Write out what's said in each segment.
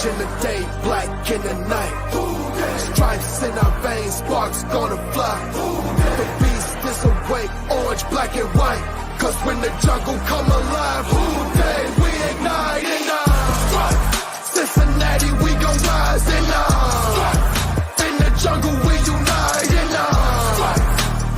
Orange in the day, black in the night. Stripes in our veins, sparks gonna fly. The beast is awake, orange, black and white. Cause when the jungle come alive, who day we ignite and Cincinnati, we gon' rise and in the jungle we unite and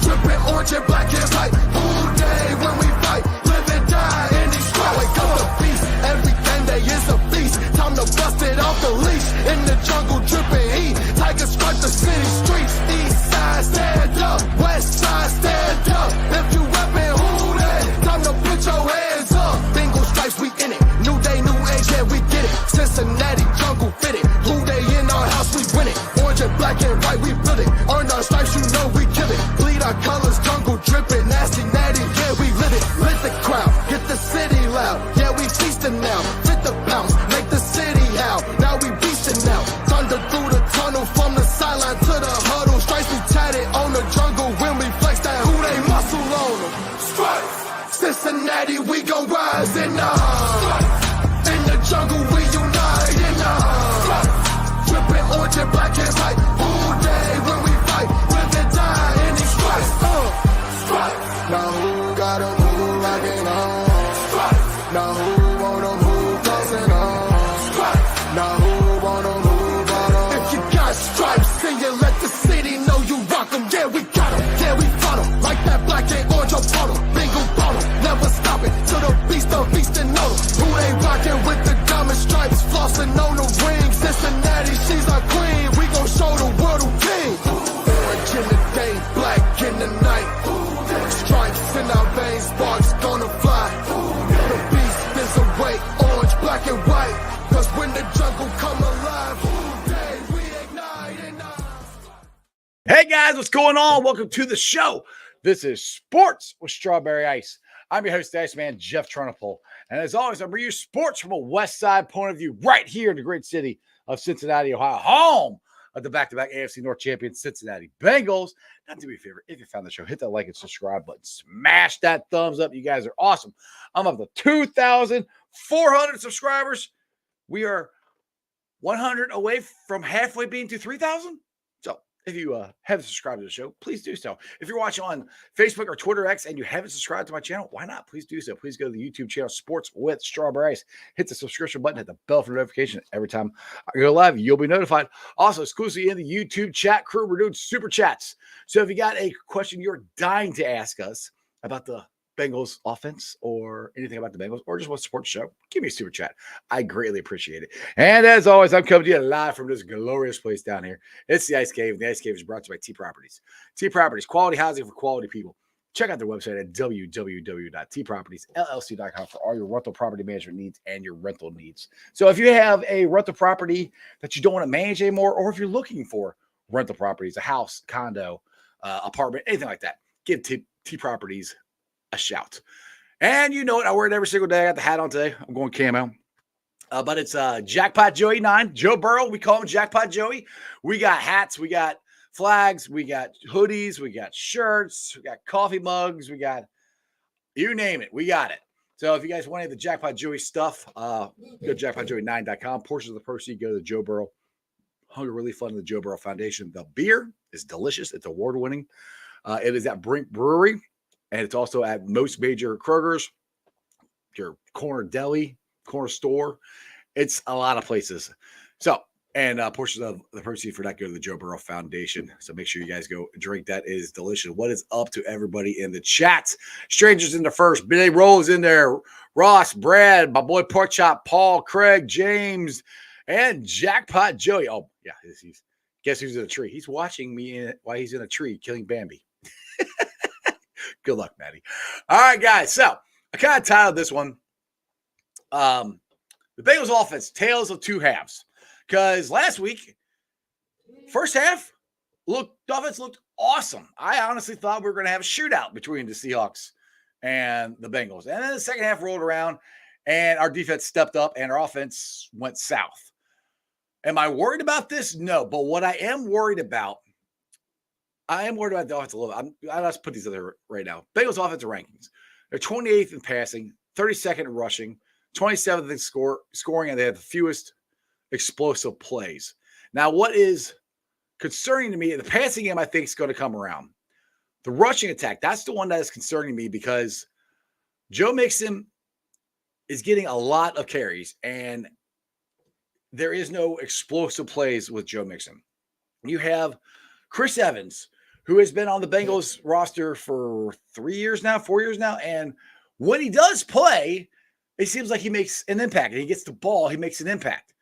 dripping orange and black and white. Who day when we fight, live and die in these stripes. Wake up the beast, everything day is a feast. Time to bust it off the leash. In the jungle dripping heat, tigers strike the city streets. East side stand up, west side stand up. If you weapon, who day? Time to put your hands up. Bengals stripes, we in it. New day, new age, yeah, we get it. Cincinnati jungle fitted. Blue day in our house, we win it. Orange and black and white, we build it. Earn our stripes, you know we kill it. Bleed our colors, jungle dripping. Nasty, natty, yeah, we live it. Lit the crowd, get the city loud. Yeah, we feasting now. Fit the bounce, make the city howl. Now we beasting now. Thunder through the tunnel, from the sideline to the huddle. Stripes we tatted on the jungle when we flex that who they muscle on them. Stripes, Cincinnati, we gon' rise and in the jungle we unite and dripping orange and black and white. Who day when we fight, live and die in these stripes. Stripes. Now who gotta move like it on? Stripes. Now who wanna move crossing on? Stripes. Now who wanna move on? If you got stripes, then you let the city know you rock them. Yeah, we got them. Yeah, we fought them. Like that black and orange on bottle. Bingo bottle. Never stop it till the beast and know who they rockin' with the diamond stripes. Flossing on the ring. Cincinnati, she's our queen. We gon' show the world who king. Orange in the day, black in the night. Stripes in our veins, sparks gonna fly. The beast is awake, orange, black and white. Cause when the jungle come alive, who day we ignite and Hey guys, what's going on? Welcome to the show. This is Sports with Strawberry Ice. I'm your host, the Iceman, Jeff Trunapole. And as always, I'm bringing you sports from a West Side point of view right here in the great city of Cincinnati, Ohio, home of the back-to-back AFC North champion Cincinnati Bengals. Now, do me a favor, if you found the show, hit that like and subscribe button. Smash that thumbs up. You guys are awesome. I'm up to 2,400 subscribers. We are 100 away from halfway being to 3,000. So if you haven't subscribed to the show, please do so. If you're watching on Facebook or Twitter X and you haven't subscribed to my channel, why not? Please do so. Please go to the YouTube channel, Sports with Strawberry Ice. Hit the subscription button, hit the bell for notification. Every time I go live, you'll be notified. Also, exclusively in the YouTube chat crew, we're doing super chats. So if you got a question you're dying to ask us about the Bengals offense or anything about the Bengals or just want to support the show, give me a super chat. I greatly appreciate it. And as always, I'm coming to you live from this glorious place down here. It's the Ice Cave. The Ice Cave is brought to you by T Properties. T Properties, quality housing for quality people. Check out their website at www.tpropertiesllc.com for all your rental property management needs and your rental needs. So if you have a rental property that you don't want to manage anymore, or if you're looking for rental properties, a house, condo, apartment, anything like that, give T Properties a shout. And you know it, I wear it every single day. I got the hat on today. I'm going camo. But it's Jackpot Joey 9. Joe Burrow, we call him Jackpot Joey. We got hats, we got flags, we got hoodies, we got shirts, we got coffee mugs, we got you name it, we got it. So if you guys want any of the Jackpot Joey stuff, go to jackpotjoey9.com. Portions of the proceeds go to the Joe Burrow Hunger Relief Fund of the Joe Burrow Foundation. The beer is delicious. It's award-winning. It is at Brink Brewery. And it's also at most major Kroger's, your corner deli, corner store. It's a lot of places. So, and portions of the proceeds for that go to the Joe Burrow Foundation. So make sure you guys go drink. That is delicious. What is up to everybody in the chat? Strangers in the first. Billy Rose in there. Ross, Brad, my boy Pork Chop, Paul, Craig, James, and Jackpot Joey. Oh, yeah. Guess who's in a tree? He's watching me while he's in a tree killing Bambi. Good luck, Maddie. All right, guys. So I kind of titled this one, the Bengals offense, tales of two halves. Because last week, first half, the offense looked awesome. I honestly thought we were going to have a shootout between the Seahawks and the Bengals. And then the second half rolled around, and our defense stepped up, and our offense went south. Am I worried about this? No. But what I am worried about the offensive level. Let's put these other right now. Bengals offensive rankings. They're 28th in passing, 32nd in rushing, 27th in scoring, and they have the fewest explosive plays. Now, what is concerning to me, the passing game, I think, is going to come around. The rushing attack, that's the one that is concerning me because Joe Mixon is getting a lot of carries, and there is no explosive plays with Joe Mixon. You have Chris Evans, who has been on the Bengals roster for 4 years now, and when he does play, it seems like he makes an impact. And he gets the ball, he makes an impact.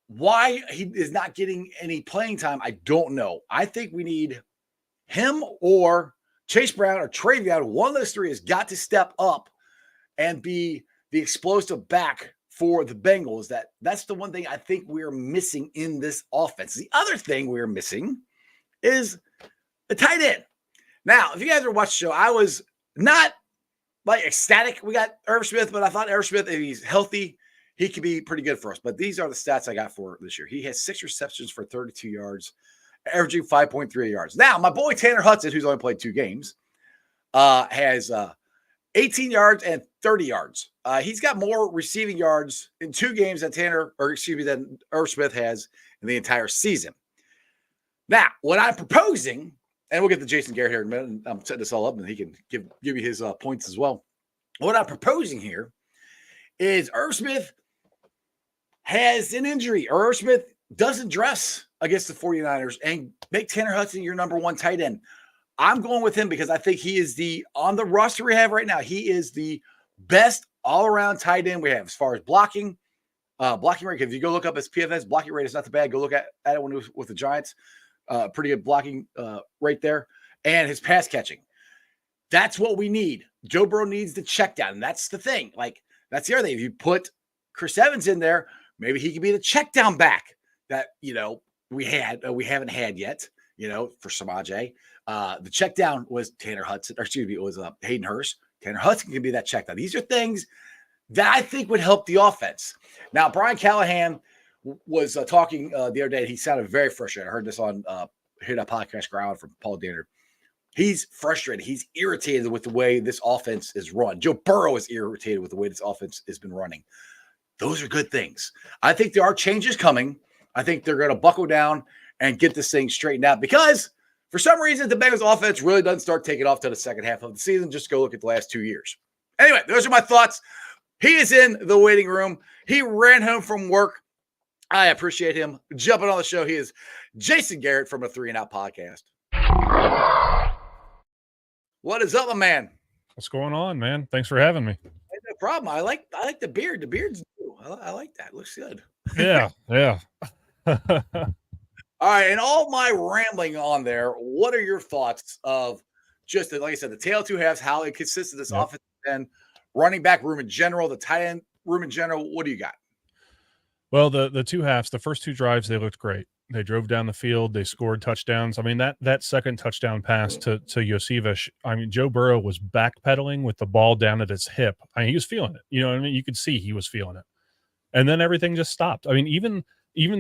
Why he is not getting any playing time, I don't know. I think we need him or Chase Brown or Travion. One of those three has got to step up and be the explosive back for the Bengals. That's the one thing I think we're missing in this offense. The other thing we're missing is a tight end. Now, if you guys ever watched the show, I was not like ecstatic. We got Irv Smith, but I thought Irv Smith, if he's healthy, he could be pretty good for us. But these are the stats I got for this year. He has 6 receptions for 32 yards, averaging 5.3 yards. Now, my boy Tanner Hudson, who's only played 2 games, has 18 yards and 30 yards. He's got more receiving yards in 2 games than Irv Smith has in the entire season. Now, what I'm proposing, and we'll get to Jason Garrett here in a minute, and I'm setting this all up, and he can give you his points as well. What I'm proposing here is Irv Smith has an injury. Irv Smith doesn't dress against the 49ers and make Tanner Hudson your number 1 tight end. I'm going with him because I think he is on the roster we have right now, he is the best all-around tight end we have as far as blocking rate. If you go look up his PFS, blocking rate is not too bad. Go look at it when he was with the Giants. Pretty good blocking right there. And his pass catching. That's what we need. Joe Burrow needs the check down. And that's the thing. Like, that's the other thing. If you put Chris Evans in there, maybe he could be the check down back that, we haven't had yet, for Samaje. The check down was Tanner Hudson, or excuse me, it was Hayden Hurst. Tanner Hudson can be that check down. These are things that I think would help the offense. Now, Brian Callahan was talking the other day. He sounded very frustrated. I heard this on Hear That Podcast Ground from Paul Danner. He's frustrated. He's irritated with the way this offense is run. Joe Burrow is irritated with the way this offense has been running. Those are good things. I think there are changes coming. I think they're going to buckle down and get this thing straightened out because for some reason, the Bengals offense really doesn't start taking off till the second half of the season. Just go look at the last 2 years. Anyway, those are my thoughts. He is in the waiting room. He ran home from work. I appreciate him jumping on the show. He is Jason Garrett from a 3 and Out podcast. What is up, my man? What's going on, man? Thanks for having me. Hey, no problem. I like the beard. The beard's new. I like that. Looks good. Yeah. All right, and all my rambling on there, what are your thoughts of just, like I said, the tail 2 halves, how it consists of this offense and running back room in general, the tight end room in general? What do you got? Well, the 2 halves, the first 2 drives, they looked great. They drove down the field. They scored touchdowns. I mean, that second touchdown pass to Yosevich, I mean, Joe Burrow was backpedaling with the ball down at his hip. I mean, he was feeling it. You know what I mean? You could see he was feeling it. And then everything just stopped. I mean, even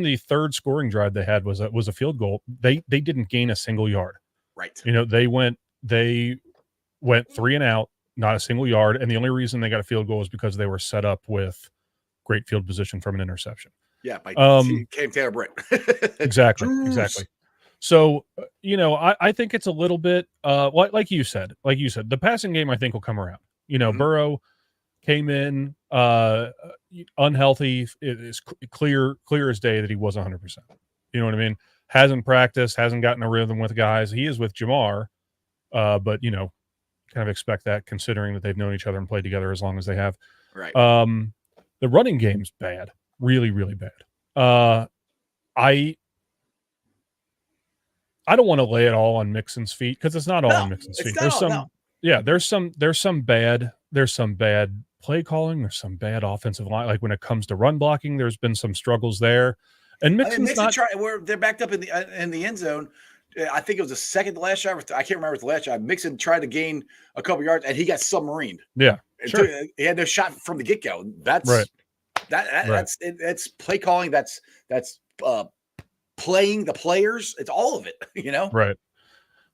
the third scoring drive they had was a field goal. They didn't gain a single yard. Right. They went 3 and out, not a single yard. And the only reason they got a field goal was because they were set up with great field position from an interception. Yeah, by Cam Taylor Britt. Exactly. So, I think it's a little bit like you said, the passing game I think will come around. Burrow came in unhealthy. It is clear as day that he was 100%. You know what I mean? Hasn't practiced, hasn't gotten a rhythm with guys. He is with Jamar, but kind of expect that considering that they've known each other and played together as long as they have. Right. The running game's bad, really, really bad. I don't want to lay it all on Mixon's feet because it's not all on Mixon's feet. There's some bad play calling. There's some bad offensive line. Like when it comes to run blocking, there's been some struggles there. And Mixon's they're backed up in the end zone. I think it was the second to last drive. I can't remember the last drive. Mixon tried to gain a couple yards and he got submarined. Yeah, sure. He had no shot from the get go. That's right. That's play calling. That's playing the players. It's all of it. Right.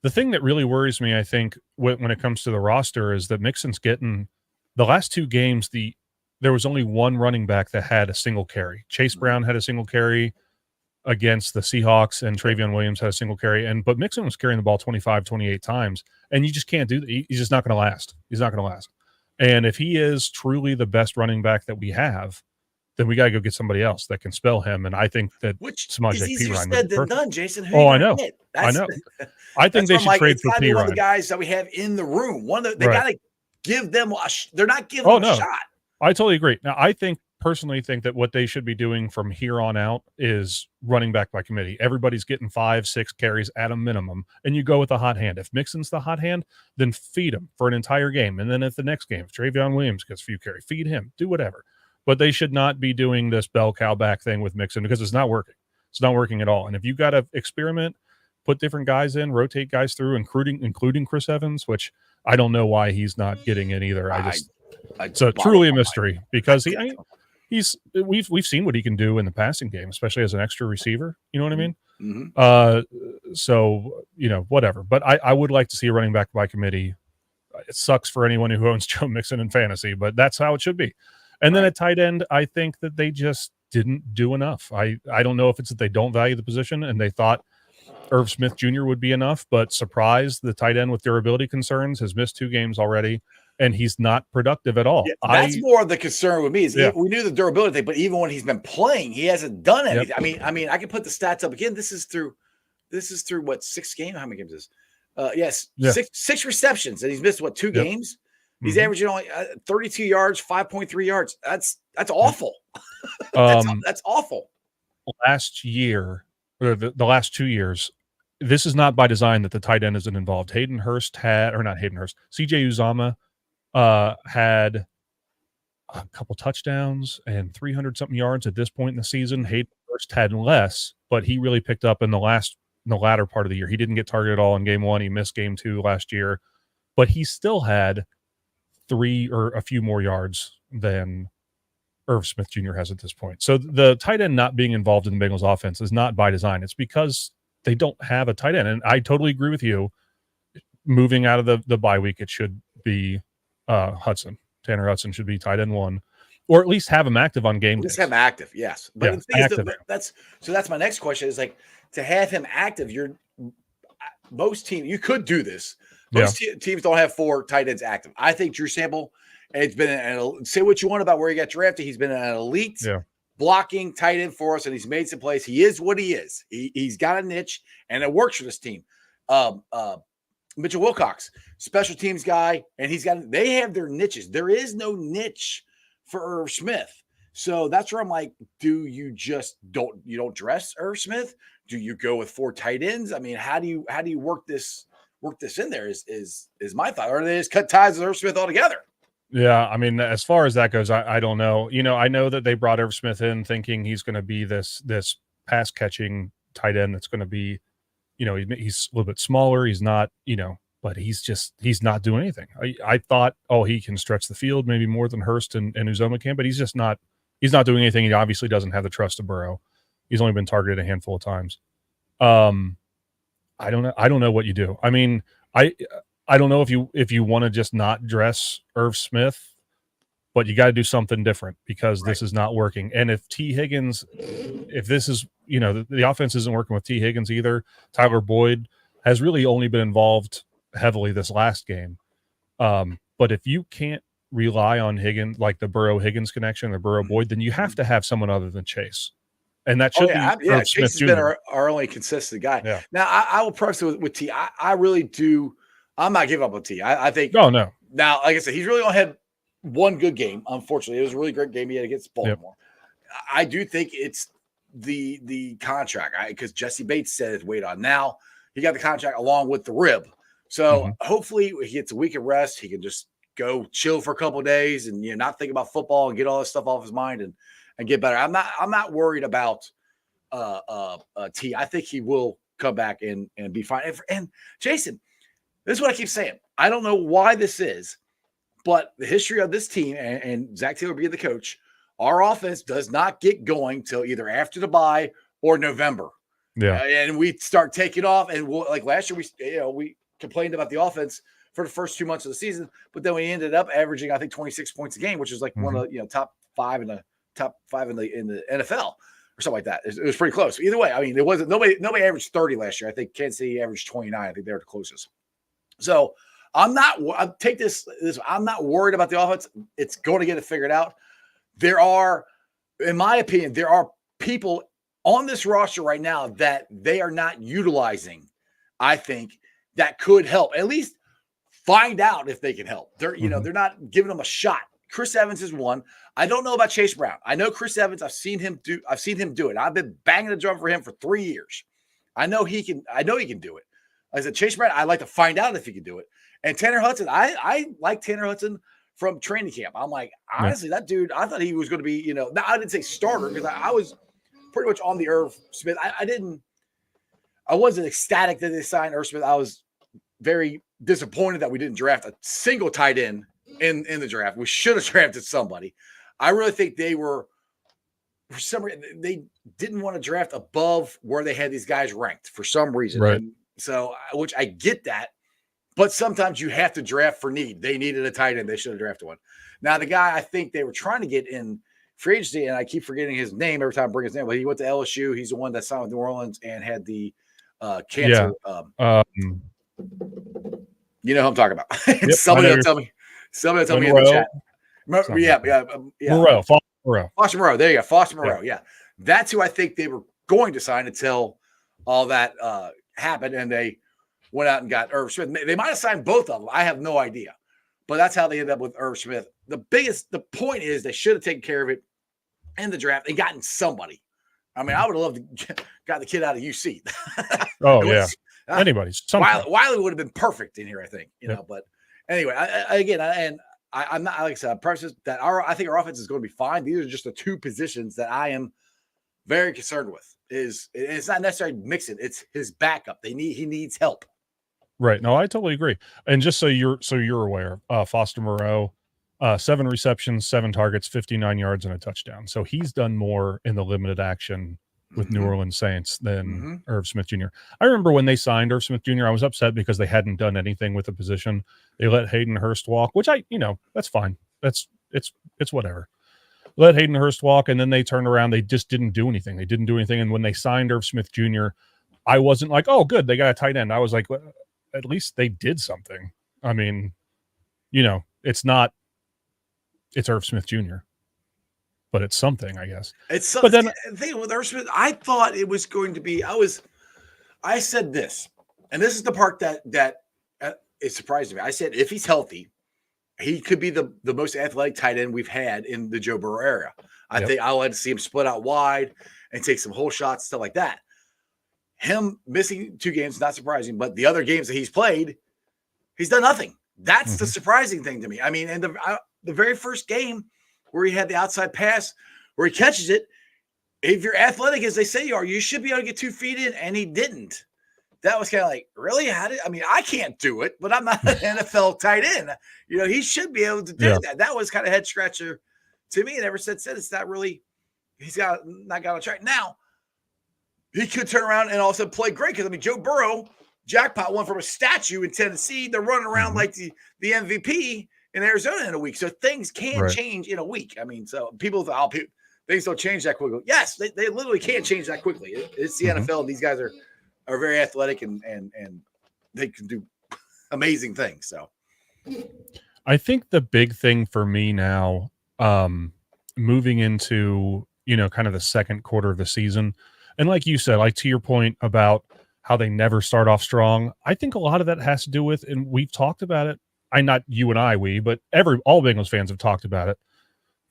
The thing that really worries me, I think, when it comes to the roster is that Mixon's getting the last 2 games. The there was only one running back that had a single carry. Chase Brown had a single carry against the Seahawks, and Travion Williams had a single carry. But Mixon was carrying the ball 25, 28 times, and you just can't do that. He's just not going to last. He's not going to last. And if he is truly the best running back that we have, then we got to go get somebody else that can spell him. And I think that Which is easier Pirine said than done, Jason. Oh, I know. I know. I think they should trade for Pirine. One of the Pirine. guys that we have in the room. They Right. got to give them they're not giving them a shot. I totally agree. Now, I personally think that what they should be doing from here on out is running back by committee. Everybody's getting 5-6 carries at a minimum, and you go with the hot hand. If Mixon's the hot hand, then feed him for an entire game. And then at the next game, if Travion Williams gets a few carries, feed him, do whatever. But they should not be doing this bell cow back thing with Mixon because it's not working. It's not working at all. And if you got to experiment, put different guys in, rotate guys through, including Chris Evans, which I don't know why he's not getting in either. It's truly a mystery because we've seen what he can do in the passing game, especially as an extra receiver. You know what I mean? Mm-hmm. So whatever. But I would like to see a running back by committee. It sucks for anyone who owns Joe Mixon in fantasy, but that's how it should be. And then at tight end, I think that they just didn't do enough. I don't know if it's that they don't value the position and they thought Irv Smith Jr. would be enough, but surprised the tight end with durability concerns has missed 2 games already, and he's not productive at all. Yeah, that's more of the concern with me. We knew the durability thing, but even when he's been playing, he hasn't done anything. Yep. I mean, I can put the stats up again. This is through what, 6 games? How many games is this? Yes, yeah. Six receptions, and he's missed 2 games. He's averaging only 32 yards, 5.3 yards. That's awful. That's awful. Last year, or the last 2 years, this is not by design that the tight end isn't involved. CJ Uzomah had a couple touchdowns and 300-something yards at this point in the season. Hayden Hurst had less, but he really picked up in the latter part of the year. He didn't get targeted at all in game 1. He missed game 2 last year, but he still had 3 or a few more yards than Irv Smith Jr. has at this point. So the tight end not being involved in the Bengals offense is not by design. It's because they don't have a tight end. And I totally agree with you. Moving out of the bye week, it should be Hudson. Tanner Hudson should be tight end 1, or at least have him active on game days. Just have him active, yes. But that's my next question is like, to have him active, most teams, you could do this. Most teams don't have 4 tight ends active. I think Drew Sample, it's been say what you want about where he got drafted. He's been an elite blocking tight end for us, and he's made some plays. He is what he is. He's got a niche, and it works for this team. Mitchell Wilcox, special teams guy, and they have their niches. There is no niche for Irv Smith. So that's where I'm like, do you just don't dress Irv Smith? Do you go with 4 tight ends? I mean, how do you work this in there is my thought. Or do they just cut ties with Irv Smith altogether? Yeah, I mean, as far as that goes, I don't know. I know that they brought Irv Smith in thinking he's going to be this pass catching tight end that's going to be, he's a little bit smaller. He's not, but he's not doing anything. I thought, he can stretch the field maybe more than Hurst and Uzomah can, but he's not doing anything. He obviously doesn't have the trust of Burrow. He's only been targeted a handful of times. I don't know what you do. I mean, I don't know if you want to just not dress Irv Smith, but you got to do something different because this is not working. And if this is, the offense isn't working with T. Higgins either. Tyler Boyd has really only been involved heavily this last game. But if you can't rely on Higgins, like the Burrow-Higgins connection, the Burrow-Boyd, then you have to have someone other than Chase. And that should be Irv Smith Chase has been our only consistent guy. Yeah. Now, I will preface it with T. I really do. I'm not giving up on T. I think. Oh, no. Now, like I said, he's really only had 1 good game. Unfortunately, it was a really great game he had against Baltimore. Yep. I do think it's the contract because Jesse Bates said it's weight on. Now he got the contract along with the rib, so hopefully he gets a week of rest. He can just go chill for a couple of days and not think about football and get all this stuff off his mind and get better. I'm not worried about T. I think he will come back and be fine. And Jason. This is what I keep saying. I don't know why this is, but the history of this team and Zach Taylor being the coach, our offense does not get going till either after the bye or November. Yeah, and we start taking off. And like last year, we complained about the offense for the first 2 months of the season. But then we ended up averaging, I think, 26 points a game, which is like one of the top five in the NFL or something like that. It was pretty close. Either way, I mean, it wasn't nobody averaged 30 last year. I think Kansas City averaged 29. I think they were the closest. So I'm not worried about the offense. It's going to get it figured out. There are, in my opinion, people on this roster right now that they are not utilizing, I think, that could help. At least find out if they can help. They're not giving them a shot. Chris Evans is one. I don't know about Chase Brown. I know Chris Evans. I've seen him do it. I've been banging the drum for him for 3 years. I know he can do it. I said Chase Brown, I'd like to find out if he can do it. And Tanner Hudson, I like Tanner Hudson from training camp. I'm like, honestly, that dude, I thought he was going to be, now I didn't say starter because I was pretty much on the Irv Smith. I wasn't ecstatic that they signed Irv Smith. I was very disappointed that we didn't draft a single tight end in the draft. We should have drafted somebody. I really think they were, for some reason, they didn't want to draft above where they had these guys ranked for some reason. Right. And so, which I get that, but sometimes you have to draft for need. They needed a tight end. They should have drafted one. Now, the guy I think they were trying to get in free agency, and I keep forgetting his name every time I bring his name, but he went to LSU. He's the one that signed with New Orleans and had the cancer. Yeah. You know who I'm talking about. Yep, Somebody will tell me in the chat. Foster Moreau. There you go. Foster Moreau. Yeah. That's who I think they were going to sign until all that happened, and they went out and got Irv Smith. They might have signed both of them. I have no idea. But that's how they ended up with Irv Smith. The point is they should have taken care of it in the draft and gotten somebody. I mean, I would have loved to got the kid out of UC. Anybody. Wiley would have been perfect in here, I think. But anyway, I'm not, like I said, that I think our offense is going to be fine. These are just the two positions that I am very concerned with. It's not necessarily mixing; it's his backup. He needs help. Right. No, I totally agree. And just so you're aware, Foster Moreau, 7 receptions, 7 targets, 59 yards, and a touchdown. So he's done more in the limited action with New Orleans Saints than Irv Smith Jr. I remember when they signed Irv Smith Jr., I was upset because they hadn't done anything with the position. They let Hayden Hurst walk, which that's fine. It's whatever. Let Hayden Hurst walk, and then they turned around. They just didn't do anything. And when they signed Irv Smith Jr., I wasn't like, oh, good, they got a tight end. I was like, well, at least they did something. I mean, it's Irv Smith Jr., but it's something, I guess. It's something. But then the thing with Irv Smith, I thought it was going to be. I said this, and this is the part that it surprised me. I said if he's healthy, he could be the most athletic tight end we've had in the Joe Burrow era. I think I'll like to see him split out wide and take some hole shots, stuff like that. Him missing 2 games, not surprising, but the other games that he's played, he's done nothing. That's the surprising thing to me. I mean, and the very first game where he had the outside pass where he catches it, if you're athletic as they say you are, you should be able to get 2 feet in, and he didn't. That was kind of like, really? I can't do it, but I'm not an NFL tight end. He should be able to do that. That was kind of head scratcher to me. And ever since then, it's not really, he's not got on track. Now, he could turn around and also play great because, Joe Burrow, jackpot won from a statue in Tennessee. They're running around like the MVP in Arizona in a week. So things can change in a week. So people thought, things don't change that quickly. Yes, they literally can't change that quickly. It's the NFL, and these guys are very athletic and they can do amazing things. So I think the big thing for me now, moving into, kind of the second quarter of the season, and like you said, like to your point about how they never start off strong, I think a lot of that has to do with, and we've talked about it, not you and I, but all Bengals fans have talked about it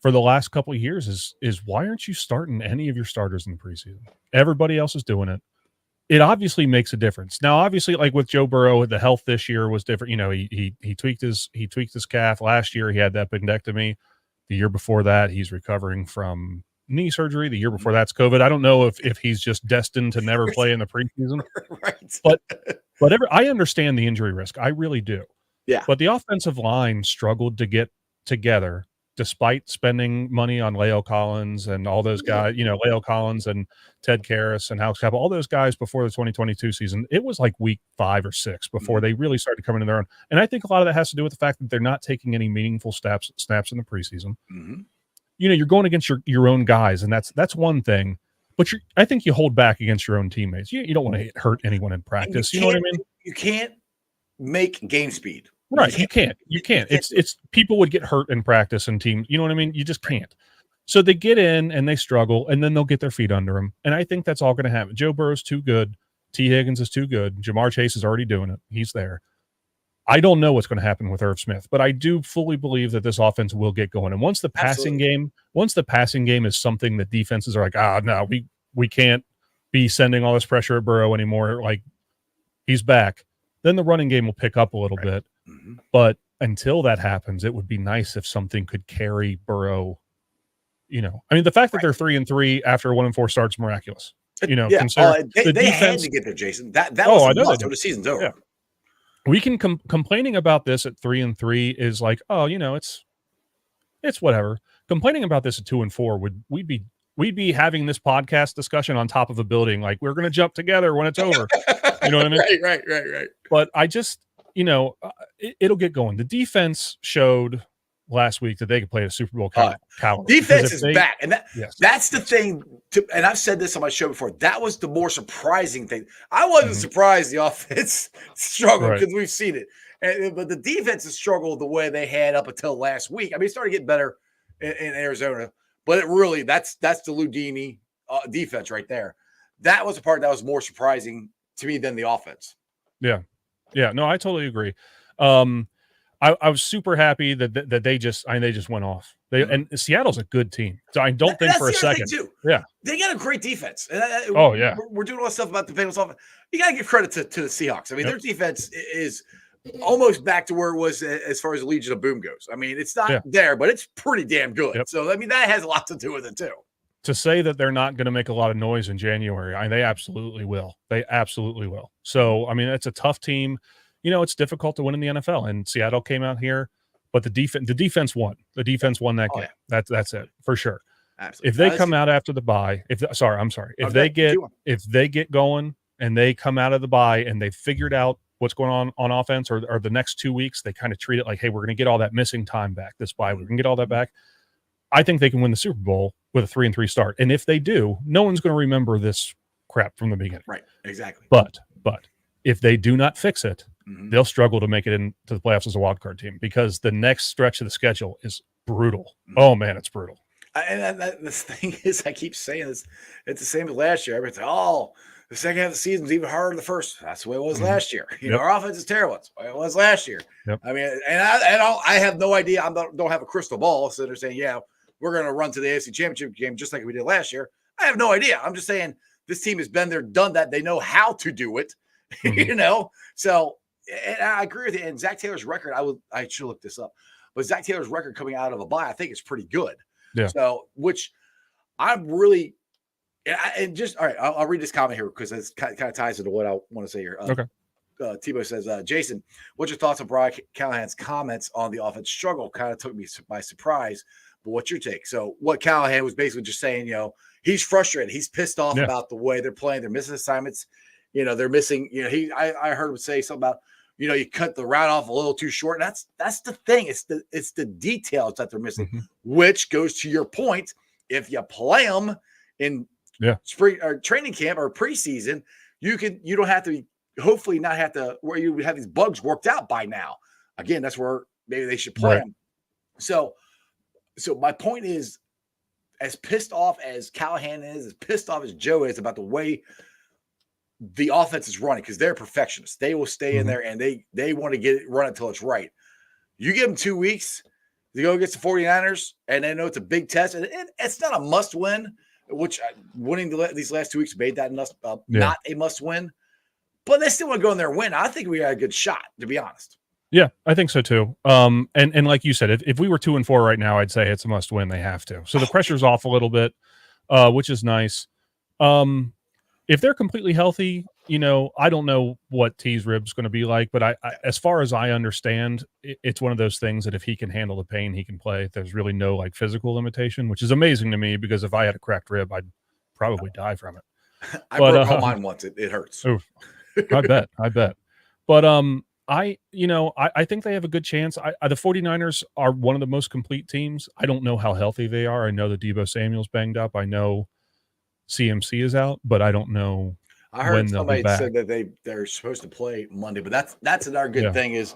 for the last couple of years is why aren't you starting any of your starters in the preseason? Everybody else is doing it. It obviously makes a difference. Now, obviously, like with Joe Burrow, the health this year was different. He tweaked his calf last year. He had that appendectomy. The year before that, he's recovering from knee surgery. The year before that's COVID. I don't know if he's just destined to never play in the preseason. Right. But I understand the injury risk. I really do. Yeah. But the offensive line struggled to get together despite spending money on Leo Collins and all those guys, Leo Collins and Ted Karras and Alex Capel, all those guys before the 2022 season, it was like week 5 or 6 before they really started coming to their own. And I think a lot of that has to do with the fact that they're not taking any meaningful snaps in the preseason. You're going against your own guys, and that's one thing. But I think you hold back against your own teammates. You don't want to hurt anyone in practice. You know what I mean? You can't make game speed. Right. You can't. It's people would get hurt in practice and team. You know what I mean? You just can't. So they get in and they struggle, and then they'll get their feet under them. And I think that's all going to happen. Joe Burrow's too good. T. Higgins is too good. Jamar Chase is already doing it. He's there. I don't know what's going to happen with Irv Smith, but I do fully believe that this offense will get going. And once the passing game is something that defenses are like, no, we can't be sending all this pressure at Burrow anymore. Like, he's back. Then the running game will pick up a little bit. But until that happens, it would be nice if something could carry Burrow. The fact that they're 3-3 after a 1-4 start's miraculous. They defense, had to get there, Jason. That was a must when the season's over. Yeah. We can complaining about this at 3-3 is like, it's whatever. Complaining about this at 2-4 we'd be having this podcast discussion on top of a building, like we're going to jump together when it's over. You know what I mean? Right. But I just, it'll get going. The defense showed last week that they could play at a Super Bowl caliber. Defense is back, and that's the thing. And I've said this on my show before. That was the more surprising thing. I wasn't surprised the offense struggled because we've seen it, but the defense has struggled the way they had up until last week. I mean, it started getting better in Arizona, but it really that's the Ludini defense right there. That was the part that was more surprising to me than the offense. Yeah, no, I totally agree. I was super happy that they just went off. And Seattle's a good team, so I don't think for a second. Too. Yeah, they got a great defense. We're doing all this stuff about the Bengals offense. You got to give credit to the Seahawks. I mean, their defense is almost back to where it was as far as the Legion of Boom goes. I mean, it's not there, but it's pretty damn good. So I mean, that has a lot to do with it too. To say that they're not going to make a lot of noise in January, they absolutely will. They absolutely will. So, I mean, it's a tough team. It's difficult to win in the NFL, and Seattle came out here, but the defense won. The defense won that game. Yeah. That's it for sure. Absolutely. If they come out after the bye, if they get going and they come out of the bye and they figured out what's going on offense or the next 2 weeks, they kind of treat it like, hey, we're going to get all that missing time back. This bye, we're going to get all that back. I think they can win the Super Bowl with a 3-3 start. And if they do, no one's going to remember this crap from the beginning. Right. Exactly. But if they do not fix it, they'll struggle to make it into the playoffs as a wild card team because the next stretch of the schedule is brutal. Oh man, it's brutal. And the thing is, I keep saying this, it's the same as last year. Everybody's like, the second half of the season is even harder than the first. That's the way it was last year. Our offense is terrible. That's the way it was last year. Yep. I mean, I have no idea. Don't have a crystal ball. So they're saying, we're going to run to the AFC Championship game just like we did last year. I have no idea. I'm just saying this team has been there, done that. They know how to do it, So, and I agree with you. And Zach Taylor's record, I should look this up, but Zach Taylor's record coming out of a bye, I think it's pretty good. Yeah. So, which I'm really, and just all right. I'll read this comment here because it kind of ties into what I want to say here. Okay. Tebow says, Jason, what's your thoughts on Brian Callahan's comments on the offense struggle? Kind of took me by surprise. But what's your take? So what Callahan was basically just saying, he's frustrated. He's pissed off about the way they're playing. They're missing assignments. They're missing, I heard him say something about, you cut the route off a little too short. And that's the thing. It's the details that they're missing, which goes to your point. If you play them in spring or training camp or preseason, you don't have to, hopefully not have to, where you would have these bugs worked out by now. Again, that's where maybe they should play them. So my point is, as pissed off as Callahan is, as pissed off as Joe is about the way the offense is running, because they're perfectionists. They will stay in there and they want to run it until it's right. You give them 2 weeks to go against the 49ers, and they know it's a big test. And it's not a must win, which winning these last 2 weeks made that not a must win. But they still want to go in there and win. I think we got a good shot, to be honest. Yeah, I think so too. And like you said, if we were 2-4 right now, I'd say it's a must win. They have to. So the pressure's off a little bit, which is nice. if they're completely healthy, I don't know what T's rib's going to be like, but I as far as I understand, it's one of those things that if he can handle the pain, he can play. There's really no like physical limitation, which is amazing to me because if I had a cracked rib, I'd probably die from it. I broke all mine once. It hurts. Oof, I bet. But I think they have a good chance. The 49ers are one of the most complete teams. I don't know how healthy they are. I know that Deebo Samuel's banged up. I know CMC is out, but I don't know. I heard somebody said that they're supposed to play Monday, but that's another good thing is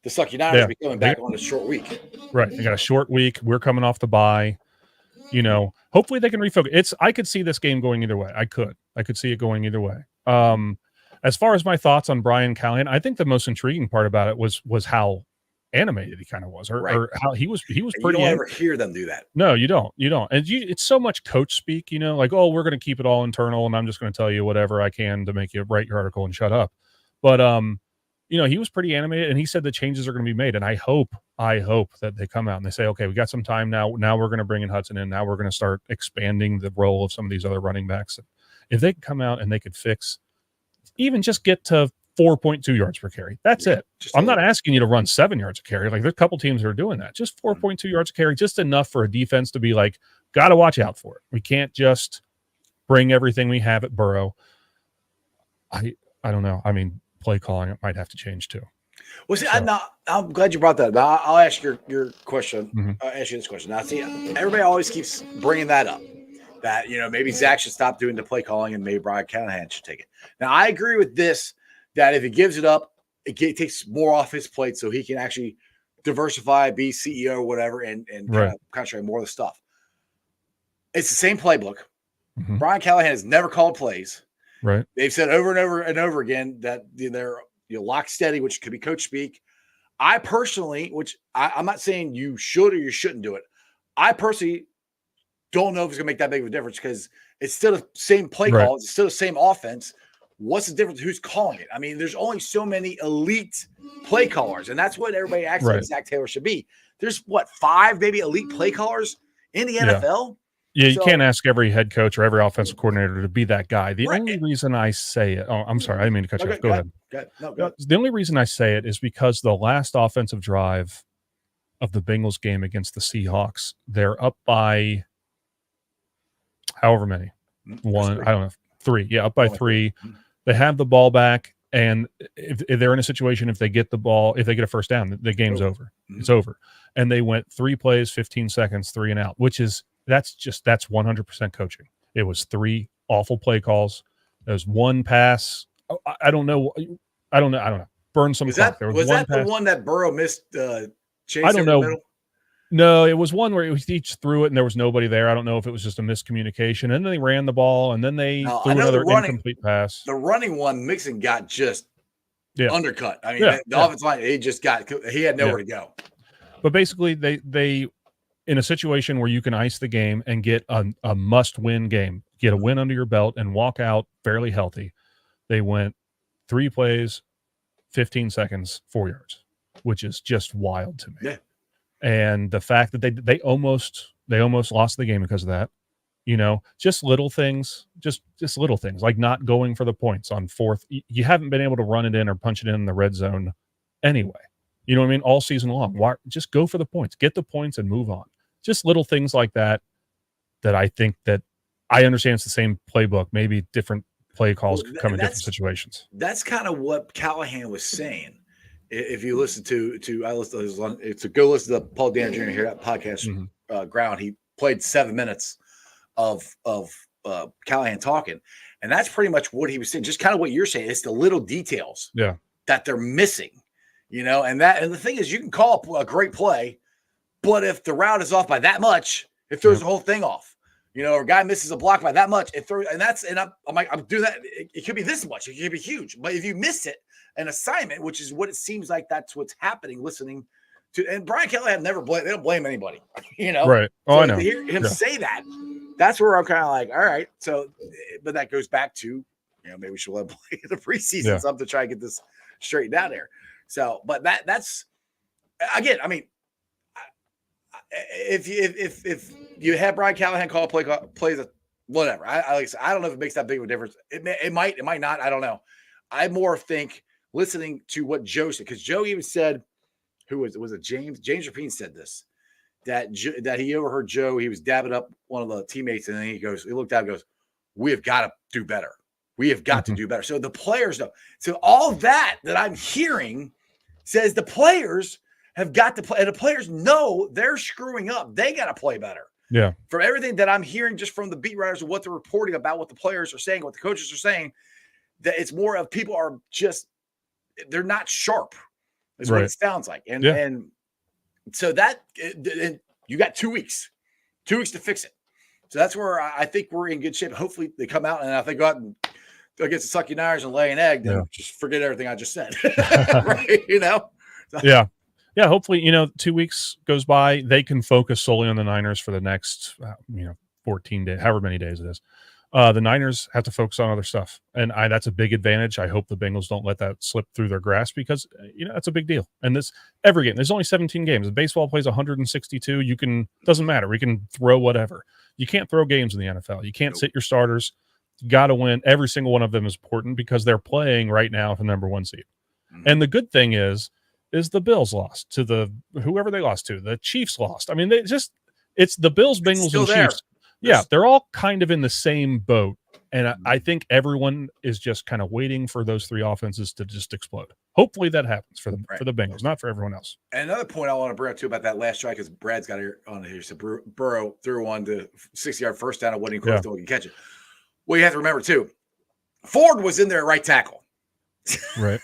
the Sucky Niners be coming back on a short week. Right. They got a short week. We're coming off the bye. Hopefully they can refocus. I could see this game going either way. I could see it going either way. As far as my thoughts on Brian Callahan, I think the most intriguing part about it was how animated he kind of was, or how he was pretty. You don't ever hear them do that. No, you don't. And it's so much coach speak, like, oh, we're going to keep it all internal, and I'm just going to tell you whatever I can to make you write your article and shut up. But he was pretty animated, and he said the changes are going to be made, and I hope that they come out and they say, okay, we got some time now. Now we're going to bring in Hudson in. Now we're going to start expanding the role of some of these other running backs. If they could come out and they could fix, even just get to 4.2 yards per carry. That's it. I'm not asking you to run 7 yards a carry. Like, there's a couple teams that are doing that. Just 4.2 yards a carry, just enough for a defense to be like, got to watch out for it. We can't just bring everything we have at Burrow. I don't know. I mean, play calling, it might have to change too. Well, see, I'm glad you brought that up. I'll ask your question. Mm-hmm. I'll ask you this question. Now, see, everybody always keeps bringing that up. That, maybe Zach should stop doing the play calling and maybe Brian Callahan should take it. Now, I agree with this, that if he gives it up, it takes more off his plate so he can actually diversify, be CEO or whatever, and kind of concentrate more of the stuff. It's the same playbook. Mm-hmm. Brian Callahan has never called plays. Right. They've said over and over and over again that they're lock steady, which could be coach speak. I personally, which I'm not saying you should or you shouldn't do it. I personally don't know if it's going to make that big of a difference because it's still the same play call. It's still the same offense. What's the difference? Who's calling it? I mean, there's only so many elite play callers, and that's what everybody acts like Zach Taylor should be. There's 5 maybe elite play callers in the NFL. Yeah, you can't ask every head coach or every offensive coordinator to be that guy. The only reason I say it, I'm sorry, I didn't mean to cut you off. Go ahead. Go ahead. The only reason I say it is because the last offensive drive of the Bengals game against the Seahawks, they're up by however many. One, I don't know, 3. Yeah, up by 3. They have the ball back, and if they're in a situation, if they get the ball, if they get a first down, the game's over. It's over. And they went 3 plays, 15 seconds, 3 and out, which is that's 100% coaching. It was 3 awful play calls. There's 1 pass. I don't know. Burn some clock. Was that the one that Burrow missed? Chase, I don't know. No, it was one where he threw it and there was nobody there. I don't know if it was just a miscommunication. And then they ran the ball and then they threw another incomplete pass. The running one, Mixon got just undercut. I mean, the offensive line, he had nowhere to go. But basically, they in a situation where you can ice the game and get a must-win game, get a win under your belt and walk out fairly healthy, they went 3 plays, 15 seconds, 4 yards, which is just wild to me. Yeah. And the fact that they almost lost the game because of that, just little things, just little things like not going for the points on 4th. You haven't been able to run it in or punch it in the red zone anyway. You know what I mean? All season long. Why just go for the points, get the points and move on. Just little things like that I think that I understand it's the same playbook, maybe different play calls could come in different situations. That's kind of what Callahan was saying. If you listen to go listen to Paul Dan Jr. here at podcast Ground. He played 7 minutes of Callahan talking, and that's pretty much what he was saying. Just kind of what you're saying. It's the little details that they're missing, And the thing is, you can call a great play, but if the route is off by that much, it throws the whole thing off. Or a guy misses a block by that much, it throws, and I'm like, I'm doing that. It could be this much. It could be huge, but if you miss it. An assignment, which is what it seems like that's what's happening. Listening to and Brian Callahan they don't blame anybody, Right? Oh, so I know. To hear him say that, that's where I'm kind of like, all right. So, but that goes back to maybe we should let him play the preseason something to try and get this straightened out there. So, but that's again, I mean, if you have Brian Callahan call plays whatever. Like I said, I don't know if it makes that big of a difference. It might not. I don't know. I more think listening to what Joe said, because Joe even said, who was it? James Rapine said this, that he overheard Joe. He was dabbing up one of the teammates, and then he looked out and goes, "We have got to do better. We have got to do better." So the players know. So all that I'm hearing says the players have got to play, and the players know they're screwing up. They got to play better. Yeah. From everything that I'm hearing just from the beat writers and what they're reporting about what the players are saying, what the coaches are saying, that it's more of people are just, they're not sharp is what it sounds like. And so that, and you got 2 weeks to fix it. So that's where I think we're in good shape. Hopefully they come out, and if they go out and against the Sucky Niners and lay an egg, then just forget everything I just said. Right? So, Yeah, hopefully, 2 weeks goes by. They can focus solely on the Niners for the next, 14 days, however many days it is. The Niners have to focus on other stuff, and that's a big advantage. I hope the Bengals don't let that slip through their grasp, because that's a big deal. And every game, there's only 17 games. Baseball plays 162. Doesn't matter. We can throw whatever. You can't throw games in the NFL. You can't sit your starters. You got to win. Every single one of them is important because they're playing right now for the number 1 seed. Mm-hmm. And the good thing is the Bills lost to whoever they lost to. The Chiefs lost. I mean, it's the Bills, Bengals, and Chiefs. Yeah, they're all kind of in the same boat. And I think everyone is just kind of waiting for those three offenses to just explode. Hopefully that happens for the Bengals, not for everyone else. And another point I want to bring up too about that last strike is Brad's got it on here. So Burrow threw one to 60-yard first down and wasn't close to can catch it. Well, you have to remember too, Ford was in there at right tackle. Right.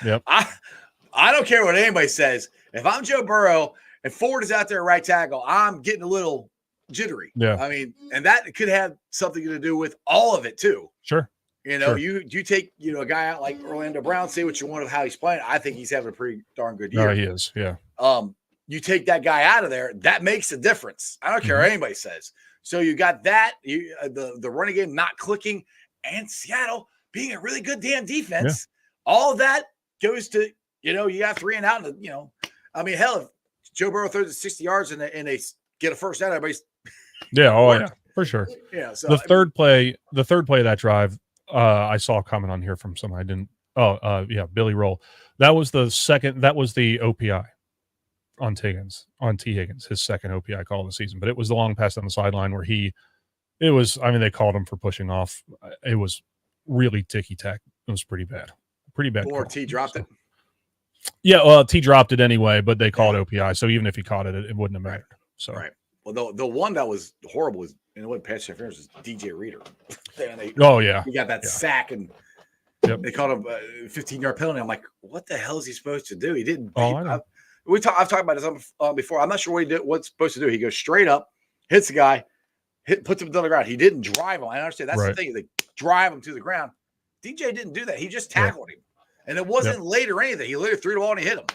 Yep. I don't care what anybody says. If I'm Joe Burrow and Ford is out there at right tackle, I'm getting a little jittery. Yeah. I mean, and that could have something to do with all of it too. Sure. You take, a guy out like Orlando Brown, say what you want of how he's playing. I think he's having a pretty darn good year. He is. Yeah. You take that guy out of there, that makes a difference. I don't care what anybody says. So you got that, the running game not clicking, and Seattle being a really good damn defense. Yeah. All of that goes to, you got 3 and out. And, I mean, hell, if Joe Burrow throws it 60 yards and they get a first down, everybody's for sure. Yeah. So the third play of that drive, I saw a comment on here from someone I didn't. Billy Roll. That was the second. That was the OPI on T. Higgins, his second OPI call of the season. But it was the long pass down the sideline where they called him for pushing off. It was really ticky-tack. It was pretty bad. Or T dropped it. Yeah, well, T dropped it anyway, but they called OPI. So even if he caught it, it wouldn't have mattered. So right. Well, the one that was horrible was, and it wasn't pass interference, was DJ Reader. He got that sack, and they called him a 15-yard penalty. I'm like, what the hell is he supposed to do? He didn't. I've talked about this before. I'm not sure what's supposed to do. He goes straight up, hits the guy, puts him to the ground. He didn't drive him. I understand that's the thing. They drive him to the ground. DJ didn't do that. He just tackled him, and it wasn't late or anything. He literally threw the ball and he hit him.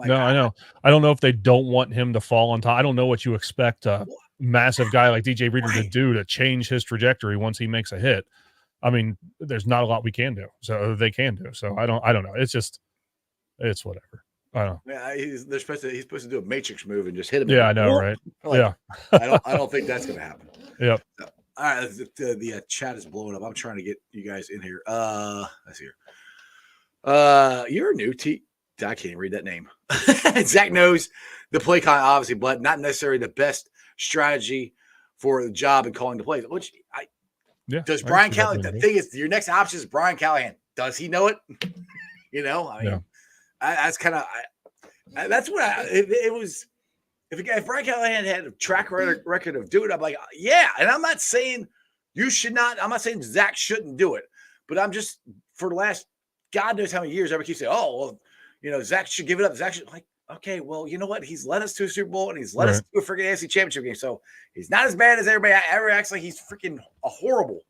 I know. I don't know if they don't want him to fall on top. I don't know what you expect a massive guy like DJ Reader to do to change his trajectory once he makes a hit. I mean, there's not a lot we can do. So they can do. So I don't know. It's whatever. I don't know. Yeah, he's supposed to do a matrix move and just hit him. Yeah, I know, right? I don't think that's going to happen. Yep. So, all right, the chat is blowing up. I'm trying to get you guys in here. Let's see here. You're new, T. I can't read that name. Zach knows the play con, obviously, but not necessarily the best strategy for the job and calling the plays. Does Brian Callahan? The thing is, your next option is Brian Callahan. Does he know it? That's kind of that's what it was. If Brian Callahan had a track record of doing it, I'm like, yeah. And I'm not saying you should not. I'm not saying Zach shouldn't do it, but I'm just for the last God knows how many years, everybody keeps saying, oh, well, Zach should give it up. Zach should, like, okay, well, you know what? He's led us to a Super Bowl and he's led us to a freaking AFC Championship game. So he's not as bad as everybody ever acts like he's freaking horrible.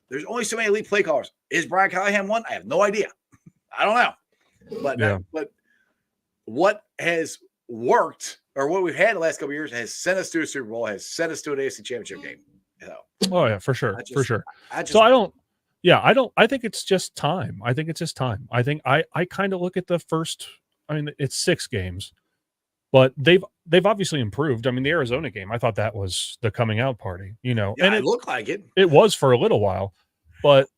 There's only so many elite play callers. Is Brian Callahan one? I have no idea. I don't know. But what has worked or what we've had the last couple of years has sent us to a Super Bowl, has sent us to an AFC Championship game. Oh, yeah, for sure. I think it's just time. I think I kind of look at the first, it's 6 games, but they've obviously improved. I mean, the Arizona game, I thought that was the coming out party, Yeah, and it looked like it. it was for a little while, but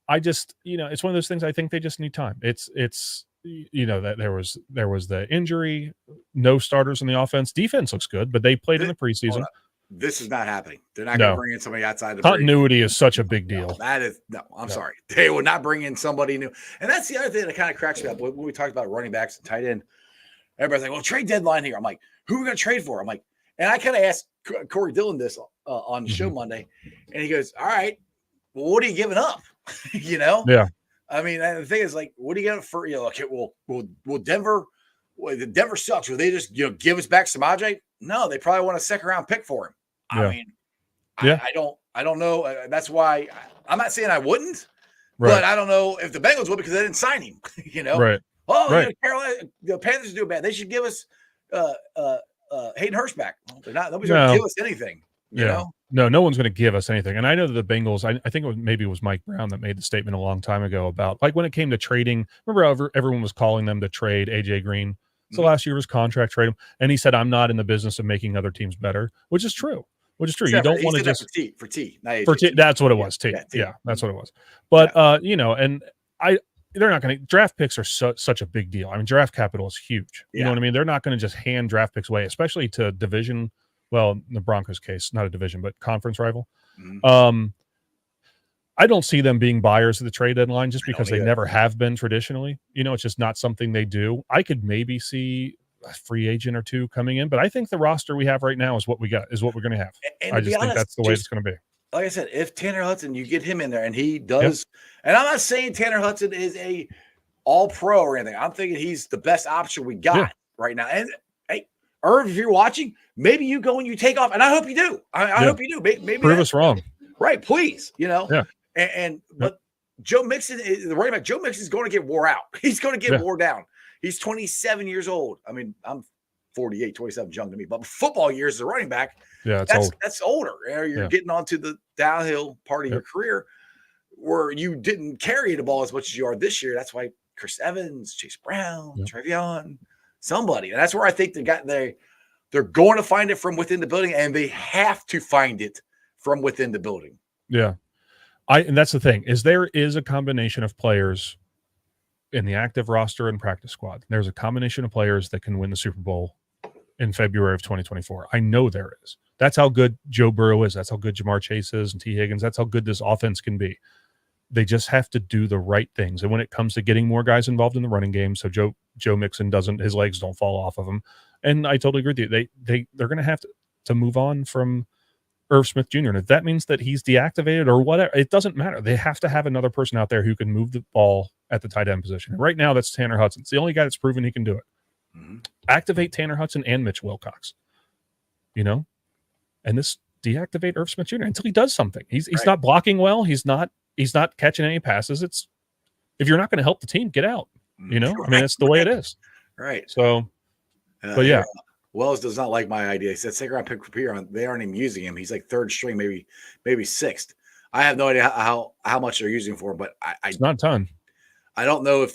I just, it's one of those things. I think they just need time. It's that there was the injury, no starters in the offense. Defense looks good, but they played in the preseason. This is not happening. They're not going to bring in somebody outside the continuity is such a big deal. That is I'm sorry. They will not bring in somebody new. And that's the other thing that kind of cracks me up when we talked about running backs and tight end. Everybody's like, well, trade deadline here. I'm like, who are we going to trade for? I'm like, and I kind of asked Corey Dillon this on the show Monday, and he goes, all right, well, what are you giving up? Yeah. I mean, and the thing is, like, what are you going to for? Okay, will Denver? Well, the Denver sucks. Will they just give us back Samaje? No, they probably want a second round pick for him. Yeah. I mean, I don't know. That's why I'm not saying I wouldn't, but I don't know if the Bengals would because they didn't sign him. Right. Oh, right. Carolina, the Panthers do bad. They should give us Hayden Hurst back. Well, they're not. Nobody's going to give us anything. You know? No one's going to give us anything. And I know that the Bengals, I think it was Mike Brown that made the statement a long time ago about, like, when it came to trading, remember everyone was calling them to trade AJ Green. So last year was contract trade him. And he said, I'm not in the business of making other teams better, which is true. Except you don't want to just for T. That's what it was. T. Yeah, that's what it was. But and they're not going to. Draft picks are such a big deal. I mean, draft capital is huge. You know what I mean? They're not going to just hand draft picks away, especially to division. Well, in the Broncos case, not a division, but conference rival. I don't see them being buyers of the trade deadline just because they never have been traditionally. It's just not something they do. I could maybe see a free agent or two coming in, but I think the roster we have right now is what we got, is what we're going to have. And I just think that's the way it's going to be. Like I said, if Tanner Hudson, you get him in there and he does, and I'm not saying Tanner Hudson is a all pro or anything. I'm thinking he's the best option we got right now. And hey, Irv, if you're watching, maybe you go and you take off, and I hope you do. I hope you do. Maybe prove us wrong. Right, please. Yeah. But Joe Mixon, the running back, Joe Mixon is going to get wore out. He's going to get wore down. He's 27 years old. I mean, I'm 48, 27 young to me, but football years as a running back, that's older. You're getting onto the downhill part of your career where you didn't carry the ball as much as you are this year. That's why Chris Evans, Chase Brown, Trevion, somebody. And that's where I think they're going to find it from within the building, and they have to find it from within the building. Yeah. And that's the thing, is there is a combination of players in the active roster and practice squad. There's a combination of players that can win the Super Bowl in February of 2024. I know there is. That's how good Joe Burrow is. That's how good Jamar Chase is and T. Higgins. That's how good this offense can be. They just have to do the right things. And when it comes to getting more guys involved in the running game, so Joe Mixon his legs don't fall off of him. And I totally agree with you. They're going to have to move on from Irv Smith Jr. And if that means that he's deactivated or whatever, it doesn't matter. They have to have another person out there who can move the ball at the tight end position. And right now, that's Tanner Hudson. It's the only guy that's proven he can do it. Activate Tanner Hudson and Mitch Wilcox. And this deactivate Irv Smith Jr. until he does something. He's not blocking well. He's not catching any passes. It's, if you're not going to help the team, get out. I mean, that's the way it is. Right. So, but yeah. Wells does not like my idea. He said second round pick for Pierre. They aren't even using him. He's like third string, maybe sixth. I have no idea how much they're using for him, but it's not a ton. I don't know if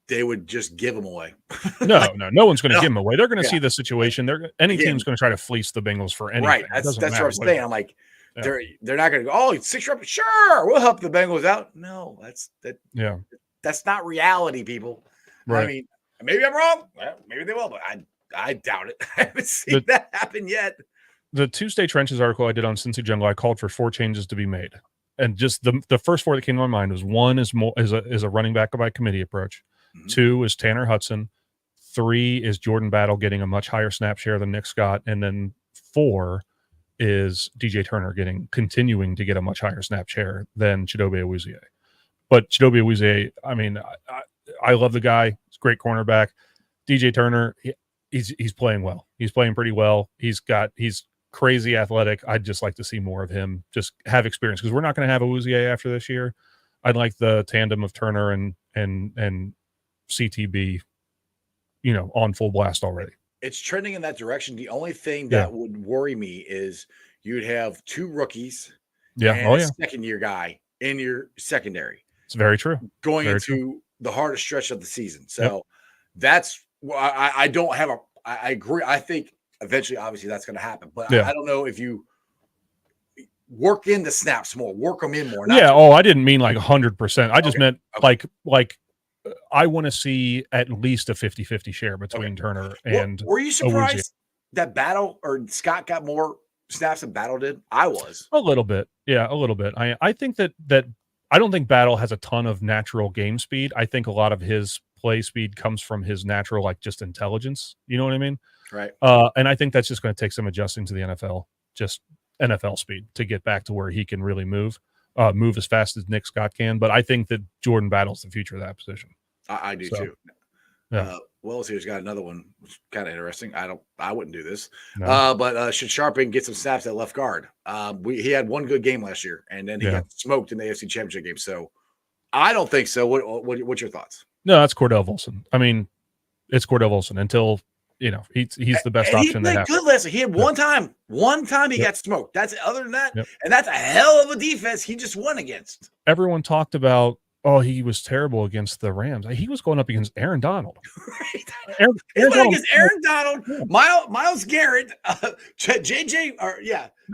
they would just give him away. No one's going to give him away. They're going to see the situation. Any team's going to try to fleece the Bengals for anything. Right. That's what I'm saying. I'm like, they're not going to go, oh, 6 round. Sure, we'll help the Bengals out. No, that's not reality, people. Right. I mean, maybe I'm wrong. Well, maybe they will, but I doubt it. I haven't seen that happen yet. The Tuesday Trenches article I did on Cincy Jungle, I called for 4 changes to be made. And just the first 4 that came to my mind was 1 is a running back by committee approach. 2 is Tanner Hudson. 3 is Jordan Battle getting a much higher snap share than Nick Scott. And then 4 is DJ Turner continuing to get a much higher snap share than Chidobe Awuzie. But Chidobe Awuzie, I mean, I love the guy. He's a great cornerback. DJ Turner, he's playing well. He's playing pretty well. He's crazy athletic. I'd just like to see more of him just have experience, because we're not going to have Awuzie after this year. I'd like the tandem of Turner and CTB, on full blast already. It's trending in that direction. The only thing that would worry me is you'd have 2 rookies and a second-year guy in your secondary. It's very true. Going into the hardest stretch of the season. So that's – I don't have I agree. I think eventually, obviously, that's going to happen. But Yeah. I don't know if you work in the snaps more, work them in more. Not Yeah. just, Oh, I didn't mean like 100%. I just Okay, meant okay. like I want to see at least a 50-50 share between Turner and Were you Awuzie. surprised that Battle or Scott got more snaps than Battle did? I was. A little bit. Yeah, a little bit. I think that I don't think Battle has a ton of natural game speed. I think a lot of his play speed comes from his natural, like, just intelligence. You know what I mean? Right. And I think that's just going to take some adjusting to the NFL, just NFL speed to get back to where he can really move as fast as Nick Scott can. But I think that Jordan Battle's the future of that position. I do So, too. yeah. Wells here's got another one, which is kind of interesting. I wouldn't do this. No. But should Sharping get some snaps at left guard? He had one good game last year, and then he Yeah. got smoked in the AFC Championship game. So I don't think so. What's your thoughts? No, that's Cordell Volson. I mean, it's Cordell Volson until he's the best And he option they played have. good last year. He had one time he Yep. got smoked. That's other than that, Yep. and that's a hell of a defense he just won against. Everyone talked about, oh, he was terrible against the Rams. He was going up against Aaron Donald. He went against Aaron Donald, Miles Garrett, JJ, or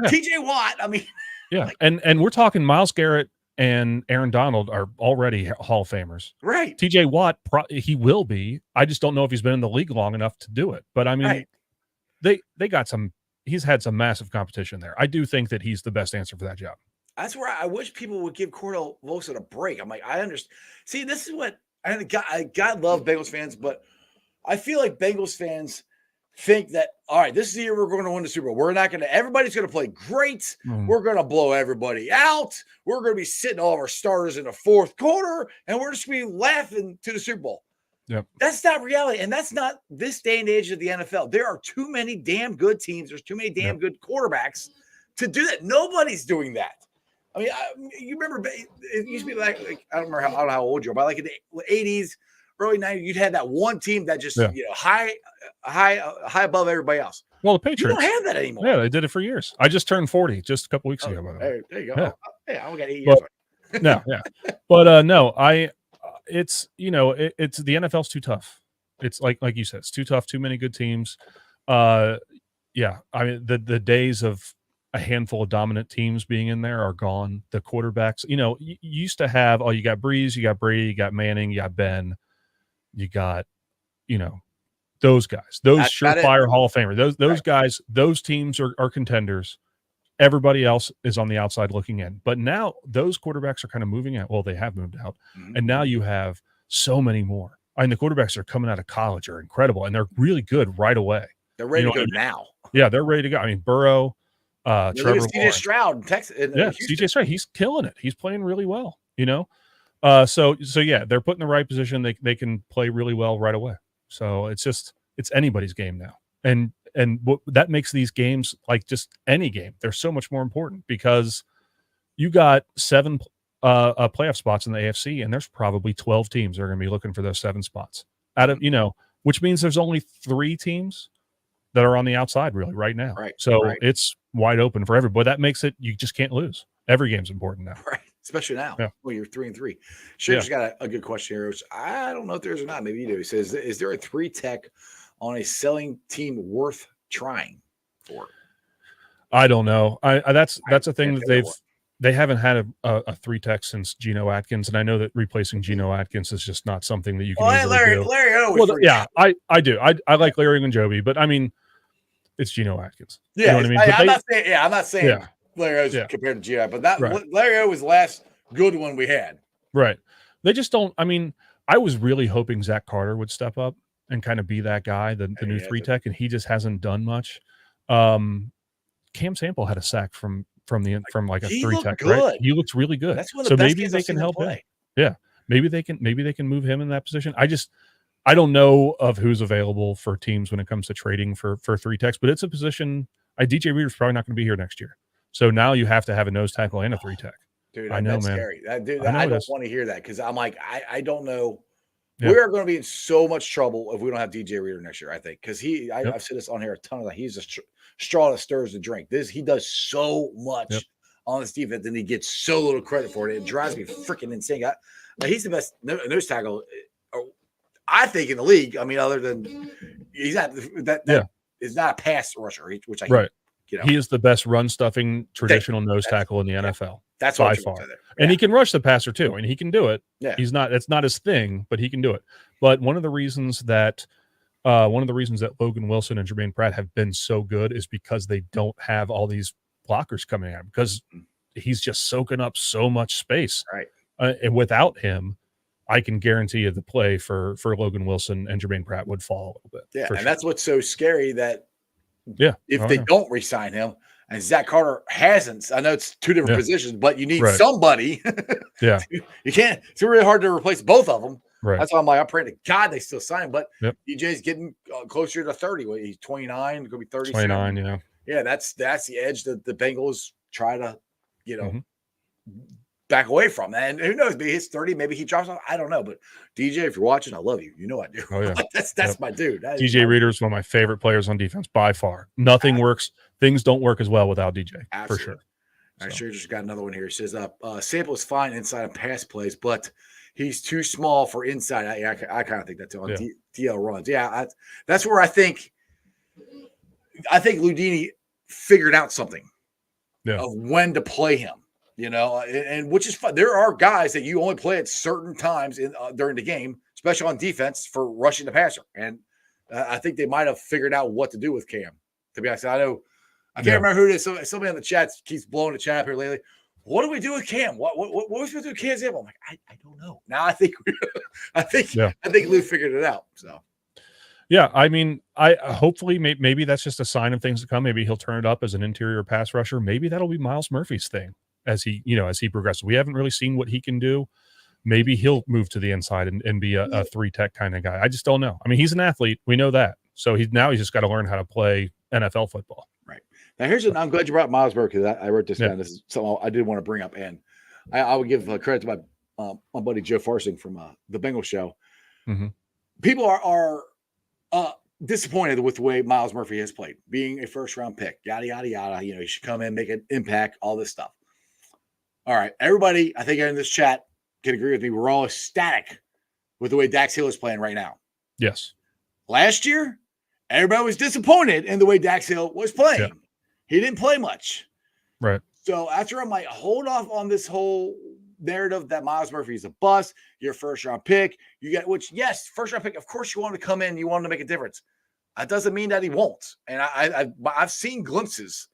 TJ Watt. I mean, Yeah, and we're talking Miles Garrett and Aaron Donald are already Hall of Famers. right. TJ Watt, he will be. I just don't know if he's been in the league long enough to do it. But I mean, Right. they got some. He's had some massive competition there. I do think that he's the best answer for that job. That's where I wish people would give Cordell Volson a break. I'm like, I understand. See, this is what God love Bengals fans, but I feel like Bengals fans think that, all right, this is the year we're going to win the Super Bowl. We're not going to, everybody's going to play great. We're going to blow everybody out. We're going to be sitting all of our starters in the fourth quarter, and we're just going to be laughing to the Super Bowl. Yep. That's not reality, and that's not this day and age of the NFL. There are too many damn good teams. There's too many damn good quarterbacks to do that. Nobody's doing that. I mean, you remember it used to be like I don't know how old you are, but like in the 80s, early 90s, you'd have that one team that just high above everybody else. Well, the Patriots, you don't have that anymore. Yeah, they did it for years. I just turned 40 just a couple weeks ago. By the way. There you go. Yeah. I only got 8 years. No, yeah, but no, it's it's the NFL's too tough. It's like you said, it's too tough. Too many good teams. Yeah, I mean the days of a handful of dominant teams being in there are gone. The quarterbacks, you used to have, you got Breeze, you got Brady, you got Manning, you got Ben, you got, those guys, those surefire Hall of Famer, those guys, those teams are contenders. Everybody else is on the outside looking in. But now those quarterbacks are kind of moving out. Well, they have moved out. Mm-hmm. And now you have so many more. I mean, the quarterbacks are coming out of college are incredible, and they're really good right away. They're ready to go now. Yeah, they're ready to go. I mean, Burrow, Trevor CJ Stroud in Texas. CJ Stroud, he's killing it. He's playing really well, So yeah, they're put in the right position. They can play really well right away. So it's anybody's game now. And that makes these games, like just any game, they're so much more important because you got 7 playoff spots in the AFC, and there's probably 12 teams that are going to be looking for those 7 spots out of, which means there's only 3 teams that are on the outside really right now. Right. So it's wide open for everybody. That makes it, you just can't lose. Every game's important now. Right. Especially now. Yeah. Well, you're 3-3. Shaver's got a good question here, which I don't know if there is or not. Maybe you do. He says, is there a 3 tech on a selling team worth trying for? I don't know. That's a thing that they haven't had a 3 tech since Geno Atkins, and I know that replacing Geno Atkins is just not something that you can easily do. Larry O. Yeah, I do. I like Larry Ogunjobi, but I mean, it's Geno Atkins. Yeah, you know what I mean? I'm not saying Larry O's compared to Geno, but Larry O was the last good one we had. Right. They just don't. I mean, I was really hoping Zach Carter would step up and kind of be that guy, the new 3 tech, and he just hasn't done much. Cam Sample had a sack from like a 3 tech, right? He looks really good. That's one of the best maybe they can help him. Yeah, maybe they can move him in that position. I don't know of who's available for teams when it comes to trading for 3 techs, but it's a position. DJ Reader's probably not going to be here next year, so now you have to have a nose tackle and a 3 tech. Dude, I know, that's man. Scary. I don't want to hear that because I'm like, I don't know. Yeah. We are going to be in so much trouble if we don't have DJ Reader next year, I think, because I've said this on here a ton of that. He's a straw that stirs the drink. He does so much on this defense, and he gets so little credit for it. It drives me freaking insane. He's the best nose tackle. I think in the league. I mean, other than he's not that is not a pass rusher, which I right. You know, He is the best run stuffing traditional nose tackle in the NFL. That's by what far. there. And he can rush the passer too, and he can do it. Yeah. It's not his thing, but he can do it. But one of the reasons that Logan Wilson and Jermaine Pratt have been so good is because they don't have all these blockers coming at him, because he's just soaking up so much space. Right. And without him, I can guarantee you the play for Logan Wilson and Jermaine Pratt would fall a little bit. Yeah, and sure. that's what's so scary, that if they yeah. don't re-sign him, and Zach Carter hasn't, I know it's two different positions, but you need Right. somebody. Yeah. You can't, it's really hard to replace both of them. Right. That's why I'm like, I'm praying to God they still sign him, but Yep. DJ's getting closer to 30. He's 29, going to be 30. 29, yeah. Yeah, that's the edge that the Bengals try to, back away from. And who knows, maybe he's 30, maybe he drops off. I don't know. But DJ, if you're watching, I love you. You know I do. Oh, yeah. That's my dude. DJ Reader is one of my favorite players on defense by far. Nothing works. Things don't work as well without DJ. Absolutely. For sure. All right, sure. Just got another one here. It says, Sample is fine inside of pass plays, but he's too small for inside. I kind of think that too on DL runs. Yeah, that's where I think Ludini figured out something of when to play him. And which is fun. There are guys that you only play at certain times during the game, especially on defense, for rushing the passer. And I think they might have figured out what to do with Cam. To be honest, I can't remember who it is. Somebody on the chat keeps blowing the chat up here lately. What do we do with Cam? What are we supposed to do with Cam's I'm like, I don't know. Now I think Lou figured it out. So. Yeah, I mean, I hopefully maybe that's just a sign of things to come. Maybe he'll turn it up as an interior pass rusher. Maybe that'll be Miles Murphy's thing as he progresses. We haven't really seen what he can do. Maybe he'll move to the inside and be a 3-tech kind of guy. I just don't know. I mean, he's an athlete. We know that. So he's just got to learn how to play NFL football. Right. Now I'm glad you brought Miles Murphy, because I wrote this down. This is something I did want to bring up, and I would give credit to my buddy Joe Farsing from the Bengals show. Mm-hmm. People are disappointed with the way Miles Murphy has played, being a first-round pick, yada, yada, yada. He should come in, make an impact, all this stuff. All right, everybody, I think in this chat can agree with me. We're all ecstatic with the way Dax Hill is playing right now. Yes. Last year, everybody was disappointed in the way Dax Hill was playing. Yeah. He didn't play much. Right. So after I'm like, hold off on this whole narrative that Miles Murphy is a bust, you're a first-round pick. Yes, first-round pick, of course you want to come in, you want to make a difference. That doesn't mean that he won't. And I've seen glimpses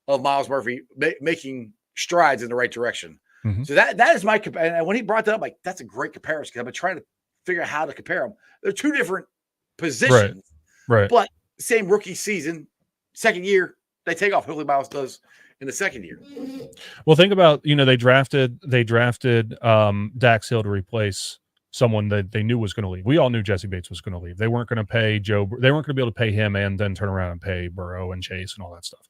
of Miles Murphy making strides in the right direction. Mm-hmm. So that is my – and when he brought that up, like, that's a great comparison, because I've been trying to figure out how to compare them. They're two different positions. Right. But same rookie season, second year, they take off. Hopefully Miles does in the second year. Well, think about, they drafted Dax Hill to replace someone that they knew was going to leave. We all knew Jesse Bates was going to leave. They weren't going to pay Joe. They weren't going to be able to pay him and then turn around and pay Burrow and Chase and all that stuff.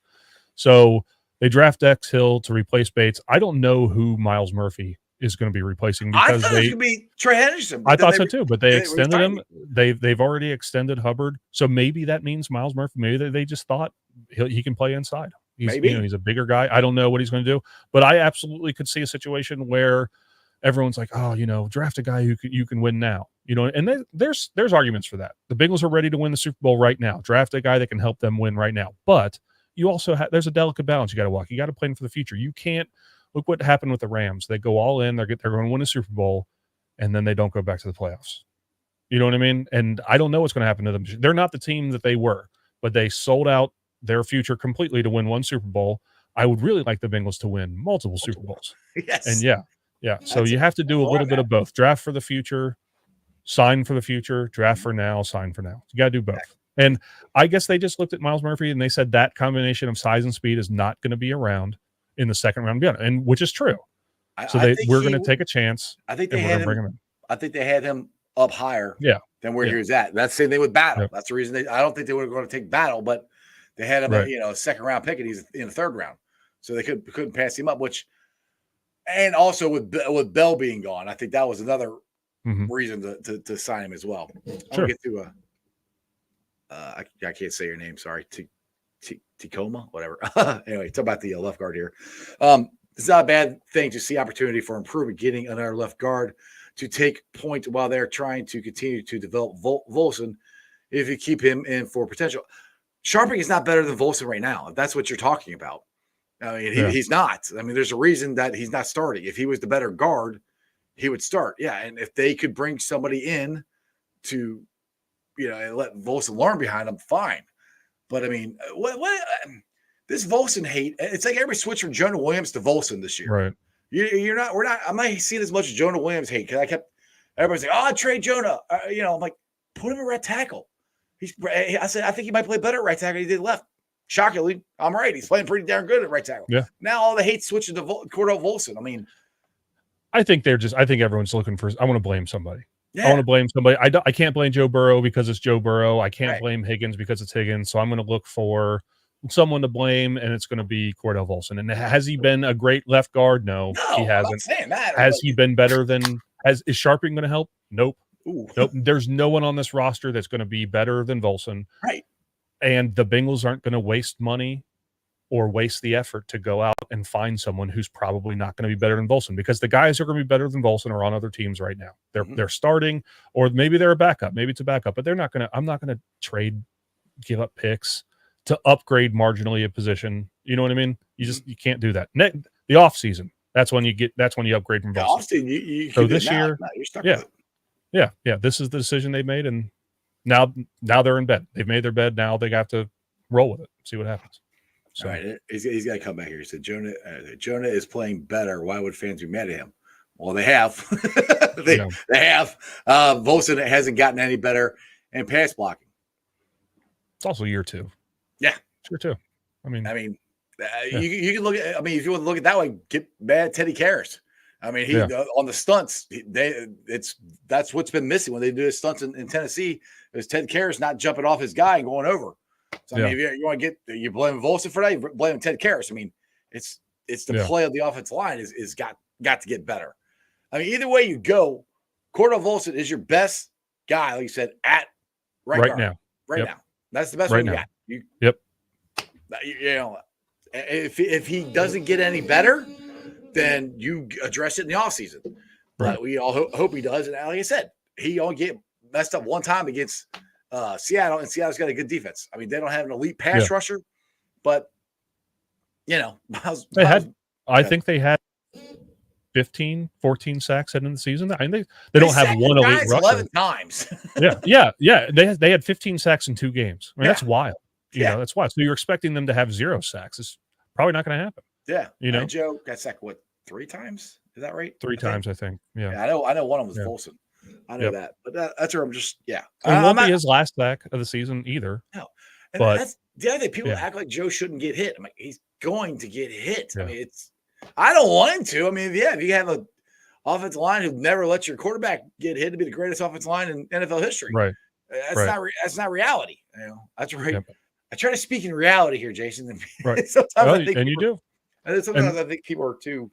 So they draft Dax Hill to replace Bates. I don't know who Miles Murphy is going to be I replacing, thought because it was going to be Trey Henderson. I thought so too, but they extended him. They've already extended Hubbard, so maybe that means Miles Murphy. Maybe they just thought he can play inside. He's a bigger guy. I don't know what he's going to do, but I absolutely could see a situation where everyone's like, oh, draft a guy who you can win now. And there's arguments for that. The Bengals are ready to win the Super Bowl right now. Draft a guy that can help them win right now. But you also there's a delicate balance you got to walk. You got to plan for the future. You can't look what happened with the Rams. They go all in. They're going to win a Super Bowl, and then they don't go back to the playoffs. You know what I mean? And I don't know what's going to happen to them. They're not the team that they were, but they sold out their future completely to win one Super Bowl. I would really like the Bengals to win multiple Super Bowls. Yes. And yeah. So you have to do a little bit of both. Draft for the future, sign for the future, draft for now, sign for now. You got to do both. And I guess they just looked at Miles Murphy and they said that combination of size and speed is not going to be around in the second round, and which is true. So we're going to take a chance. I think they had him. I think they had him up higher. Than where he was at. That's the same thing with Battle. Yep. That's the reason I don't think they were going to take Battle, but they had him at a second round pick, and he's in the third round, so they couldn't pass him up. And also with Bell being gone, I think that was another reason to sign him as well. Sure. I'll get to I can't say your name. Sorry, Tacoma, whatever. Anyway, talk about the left guard here. It's not a bad thing to see opportunity for improvement, getting another left guard to take point while they're trying to continue to develop Volson if you keep him in for potential. Sharping is not better than Volson right now, if that's what you're talking about. I mean, he's not. I mean, there's a reason that he's not starting. If he was the better guard, he would start. Yeah, and if they could bring somebody in to, and let Volson learn behind him, fine. But I mean, what this Volson hate? It's like everybody switched from Jonah Williams to Volson this year. Right. I'm not seeing as much Jonah Williams hate because everybody's like, oh, trade Jonah. I'm like, put him at right tackle. I think he might play better at right tackle than he did left. Shockingly, I'm right. He's playing pretty darn good at right tackle. Yeah. Now all the hate switching to Cordell Volson. I mean, I think everyone's looking for. I want to blame somebody. Yeah. I want to blame somebody. I can't blame Joe Burrow because it's Joe Burrow. I can't blame Higgins because it's Higgins. So I'm going to look for someone to blame, and it's going to be Cordell Volson. And has he been a great left guard? No, he hasn't. I'm not saying that. Has he been better than? Is Sharping going to help? Nope. Ooh. Nope. There's no one on this roster that's going to be better than Volson. Right. And the Bengals aren't going to waste money or waste the effort to go out and find someone who's probably not going to be better than Volson, because the guys who are going to be better than Volson are on other teams right now. They're starting, or maybe they're a backup. Maybe it's a backup, but they're not going to. I'm not going to give up picks to upgrade marginally a position. You know what I mean? You can't do that. The off season, that's when you upgrade from Volson. Off season, you so this year, you're stuck with it. Yeah. This is the decision they made, and now they're in bed. They've made their bed. Now they have to roll with it. See what happens. So. All right, he's got to come back here. He said, Jonah is playing better. Why would fans be mad at him? Well, they have. they have. Volson hasn't gotten any better in pass blocking. It's also year 2. Yeah. Year 2. I mean, you can look at. I mean, if you want to look at that way, get mad Teddy Karras. I mean, he on the stunts. That's what's been missing when they do his stunts in Tennessee. Is Ted Karras not jumping off his guy and going over? So I mean, if you want to you blame Volson for that, you blame Ted Karras. I mean, it's the play of the offensive line is got to get better. I mean, either way you go, Cordell Volson is your best guy, like you said, at right now. Right now, that's the best one you got. If he doesn't get any better, then you address it in the offseason. But we all hope he does. And like I said, he only get messed up one time against Seattle, and Seattle's got a good defense. I mean, they don't have an elite pass rusher, but I think they had 15, 14 sacks heading into the season. I mean, they don't have one elite rusher. 11 times. yeah. They had 15 sacks in 2 games. I mean, that's wild. That's wild. So you're expecting them to have 0 sacks. It's probably not going to happen. Yeah. Joe got sacked, 3 times? Is that right? 3 times, I think. Yeah. I know one of them was Volson. I know that. But that's where I'm just, It won't be his last sack of the season either. No. And that's the other thing. People act like Joe shouldn't get hit. I'm like, he's going to get hit. I mean, I don't want him to. I mean, if you have an offensive line who never lets your quarterback get hit, to be the greatest offensive line in NFL history. Right. That's not reality. That's right. Yep. I try to speak in reality here, Jason. Right. Sometimes you do. And sometimes I think people are too.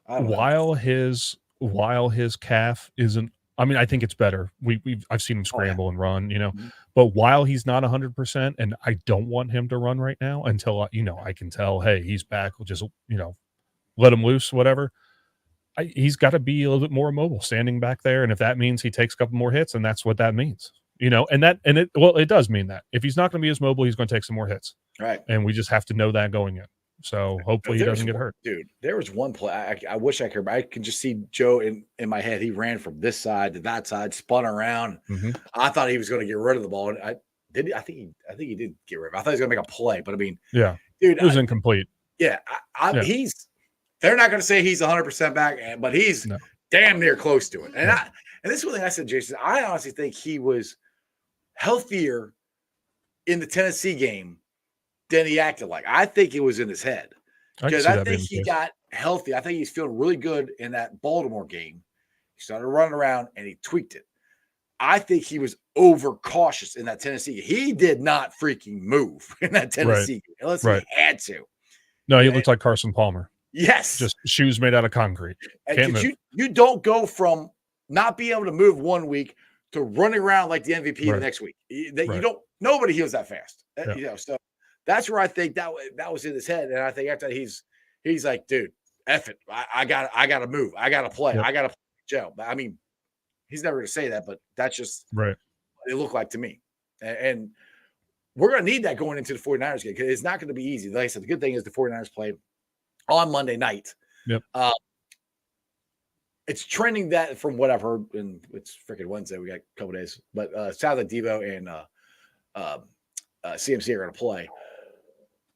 While his calf isn't, I mean, I think it's better. I've seen him scramble and run, but while he's not 100%, and I don't want him to run right now until I can tell, hey, he's back. We'll just let him loose, whatever. He's got to be a little bit more mobile, standing back there, and if that means he takes a couple more hits, and that's what that means, it does mean that if he's not going to be as mobile, he's going to take some more hits, right? And we just have to know that going in. So hopefully he doesn't get hurt. Dude, there was one play. I wish I could. I can just see Joe in my head. He ran from this side to that side, spun around. Mm-hmm. I thought he was going to get rid of the ball. And I think he did get rid of it. I thought he was going to make a play. But I mean, dude, it was incomplete. Yeah. They're not going to say he's 100% back, but he's damn near close to it. And and this is one thing I said, Jason. I honestly think he was healthier in the Tennessee game than he acted like. I think it was in his head, because I think he got healthy. I think he's feeling really good in that Baltimore game. He started running around and he tweaked it. I think he was overcautious in that Tennessee game. He did not freaking move in that Tennessee game unless he had to. No, he looked like Carson Palmer. Yes. Just shoes made out of concrete. Can't move. You don't go from not being able to move one week to running around like the MVP the next week. You don't. Nobody heals that fast. So that's where I think that was in his head. And I think after he's like, dude, F it. I got to move. I got to play. I got to play Joe. I mean, He's never going to say that, but that's just Right. what they look like to me. And we're going to need that going into the 49ers game because it's not going to be easy. Like I said, the good thing is the 49ers play on Monday night. Yep. It's trending that from what I've heard, and it's freaking Wednesday. We got a couple days, but sounds like Devo and CMC are going to play.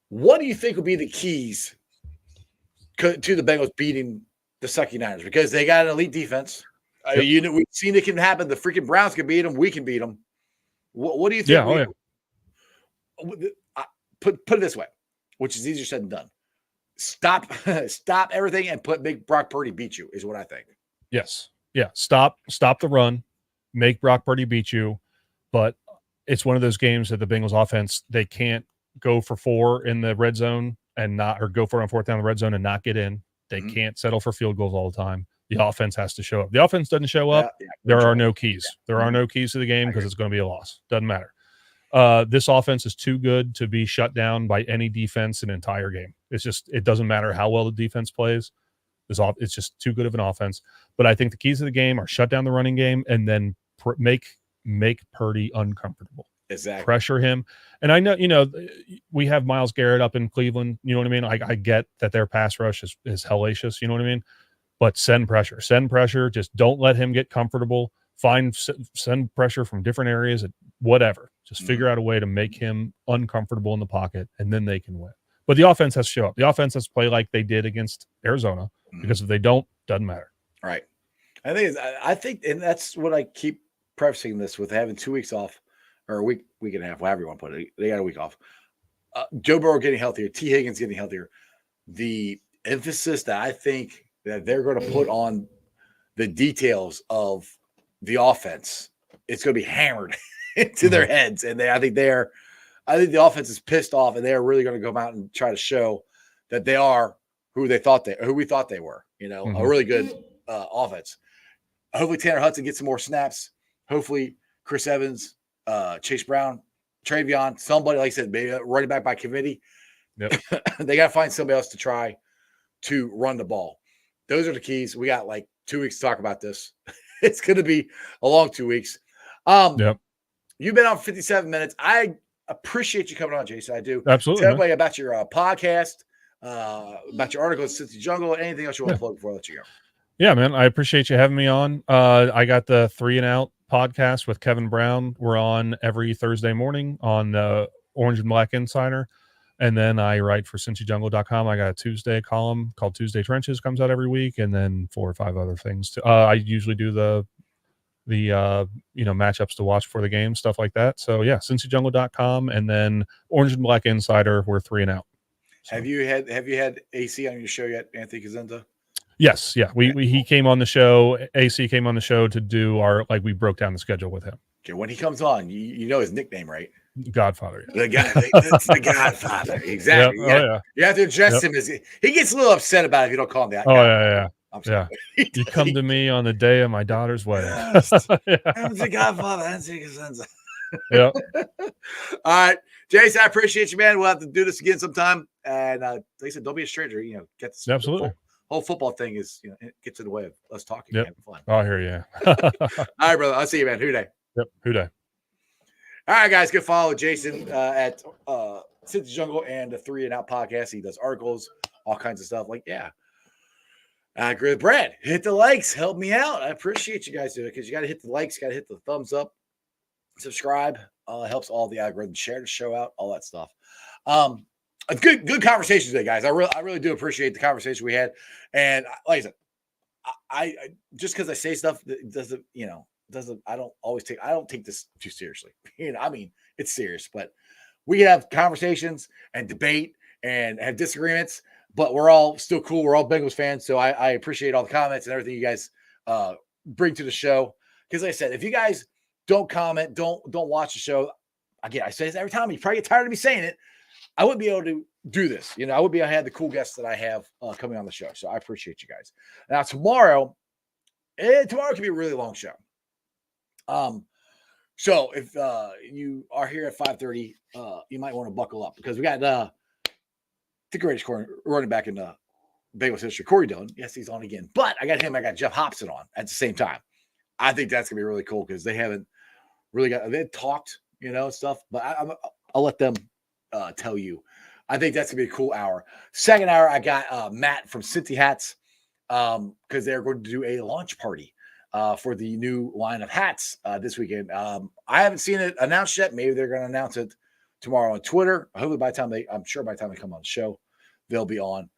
What do you think will be the keys to the Bengals beating the sucky Niners? Because they got an elite defense. Yep. We've seen it can happen. The freaking Browns can beat them. We can beat them. What do you think? Yeah. Put it this way, which is easier said than done. Stop everything and make Brock Purdy beat you is what I think. Yes. Yeah. Stop the run, make Brock Purdy beat you. But it's one of those games that the Bengals offense, they can't go for 4 in the red zone or go for it on 4th down the red zone and not get in. They can't settle for field goals all the time. The offense has to show up. The offense doesn't show up. There are no keys. There are no keys to the game because it's going to be a loss. Doesn't matter. This offense is too good to be shut down by any defense an entire game. It doesn't matter how well the defense plays. It's just too good of an offense. But I think the keys of the game are shut down the running game and then make Purdy uncomfortable. Exactly. Pressure him. And I know, we have Myles Garrett up in Cleveland. You know what I mean? I get that their pass rush is hellacious. You know what I mean? But send pressure. Just don't let him get comfortable. Send pressure from different areas, whatever. Just figure out a way to make him uncomfortable in the pocket, and then they can win. But the offense has to show up. The offense has to play like they did against Arizona, because if they don't, doesn't matter. Right. I think, and that's what I keep prefacing this with, having 2 weeks off, or a week and a half, however you want to put it. They got a week off. Joe Burrow getting healthier, T. Higgins getting healthier. The emphasis that I think that they're going to put on the details of the offense, it's going to be hammered into their heads. And I think the offense is pissed off, and they're really going to come out and try to show that they are who we thought they were, a really good offense. Hopefully Tanner Hudson gets some more snaps. Hopefully Chris Evans, Chase Brown, Travion, somebody, like I said, maybe running back by committee. Yep. They got to find somebody else to try to run the ball. Those are the keys. We got like 2 weeks to talk about this. It's going to be a long 2 weeks. Yep. You've been on 57 minutes. I appreciate you coming on, Jason. I do. Absolutely. Tell everybody about your podcast, about your article at Cincy Jungle, anything else you want to plug before I let you go. Yeah, man. I appreciate you having me on. I got the 3 and Out podcast with Kevin Brown. We're on every Thursday morning on the Orange and Black Insider. And then I write for CincyJungle.com. I got a Tuesday column called Tuesday Trenches, comes out every week, and then 4 or 5 other things. I usually do the matchups to watch for the game, stuff like that. So yeah, CincyJungle.com, and then Orange and Black Insider. We're 3 and Out. So. Have you had AC on your show yet, Anthony Cosenza? Yes, yeah. He came on the show. AC came on the show to do we broke down the schedule with him. Okay, when he comes on, you know his nickname, right? Godfather. Yeah. That's the Godfather. Exactly. Yep. You have to address him as he gets a little upset about it if you don't call him that. Yeah. I'm sorry. Yeah. You come to me on the day of my daughter's wedding. Yes. I'm the Godfather. Anthony Cosenza. Yeah. All right, Jason, I appreciate you, man. We'll have to do this again sometime. And like I said, don't be a stranger. Get this. Absolutely. Whole football thing is, it gets in the way of us talking. Yep. Having fun. I hear you. All right, brother. I'll see you, man. Who day? Yep. Who day? All right, guys. Go follow Jason at Cincy Jungle and the 3 and Out podcast. He does articles, all kinds of stuff. I agree with Brad. Hit the likes. Help me out. I appreciate you guys doing it, because you got to hit the likes, got to hit the thumbs up, subscribe. Helps all the algorithm, share the show out, all that stuff. A good conversation today, guys. I really do appreciate the conversation we had. And like I said, I just because I say stuff that doesn't I don't take this too seriously. It's serious, but we have conversations and debate and have disagreements, but we're all still cool. We're all Bengals fans. So I appreciate all the comments and everything you guys bring to the show. Because like I said, if you guys don't comment, don't watch the show, again, I say this every time, you probably get tired of me saying it, I wouldn't be able to do this. I would be able to have the cool guests that I have coming on the show. So I appreciate you guys. Now, tomorrow could be a really long show. So if you are here at 5:30, you might want to buckle up, because we got the greatest running back in Bengals history, Corey Dillon. Yes, he's on again. But I got him. I got Jeff Hobson on at the same time. I think that's gonna be really cool because they haven't really they talked, stuff, but I'll let them tell you. I think that's gonna be a cool hour. Second hour, I got Matt from Cincy Hats because they're going to do a launch party for the new line of hats this weekend. I haven't seen it announced yet. Maybe they're going to announce it tomorrow on Twitter. Hopefully by the time I'm sure by the time they come on the show, they'll be on.